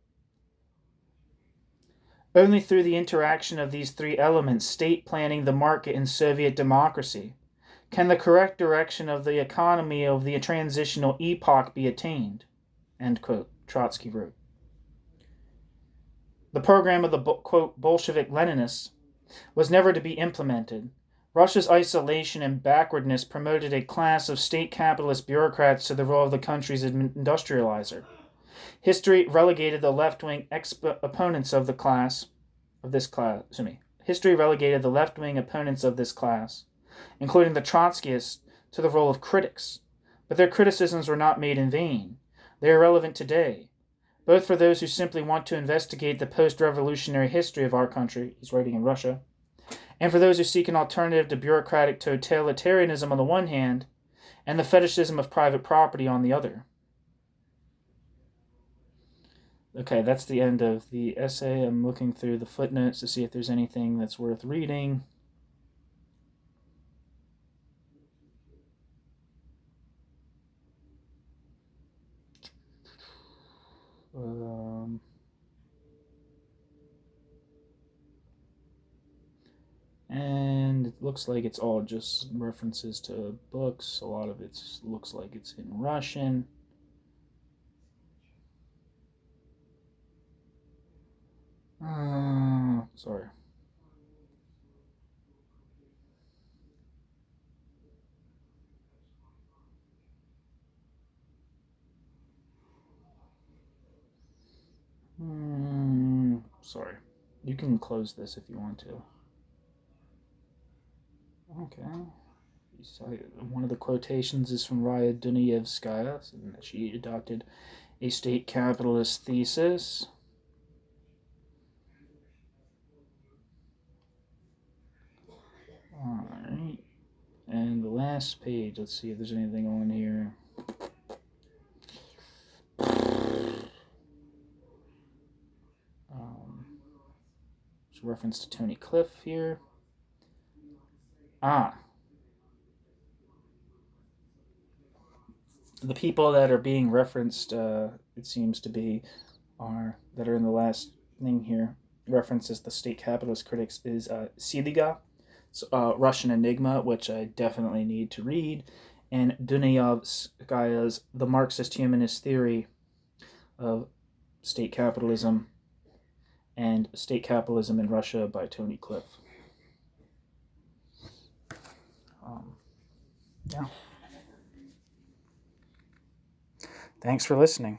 only through the interaction of these three elements, state planning, the market, and Soviet democracy, can the correct direction of the economy of the transitional epoch be attained, end quote, Trotsky wrote. The program of the, quote, Bolshevik Leninists was never to be implemented. Russia's isolation and backwardness promoted a class of state capitalist bureaucrats to the role of the country's industrializer. History relegated the left-wing opponents of History relegated the left-wing opponents of this class, including the Trotskyists, to the role of critics. But their criticisms were not made in vain. They are relevant today, both for those who simply want to investigate the post-revolutionary history of our country, he's writing in Russia, and for those who seek an alternative to bureaucratic totalitarianism on the one hand, and the fetishism of private property on the other. Okay, that's the end of the essay. I'm looking through the footnotes to see if there's anything that's worth reading. And it looks like it's all just references to books. A lot of it looks like it's in Russian. Sorry. Sorry. You can close this if you want to. Okay. One of the quotations is from Raya Dunayevskaya, and she adopted a state capitalist thesis. Alright. And the last page, let's see if there's anything on here. There's a reference to Tony Cliff here. The people that are being referenced, it seems to be, that are in the last thing here, references the state capitalist critics, is Siliga, Russian Enigma, which I definitely need to read, and Dunayevskaya's The Marxist Humanist Theory of State Capitalism and State Capitalism in Russia by Tony Cliff. Yeah. Thanks for listening.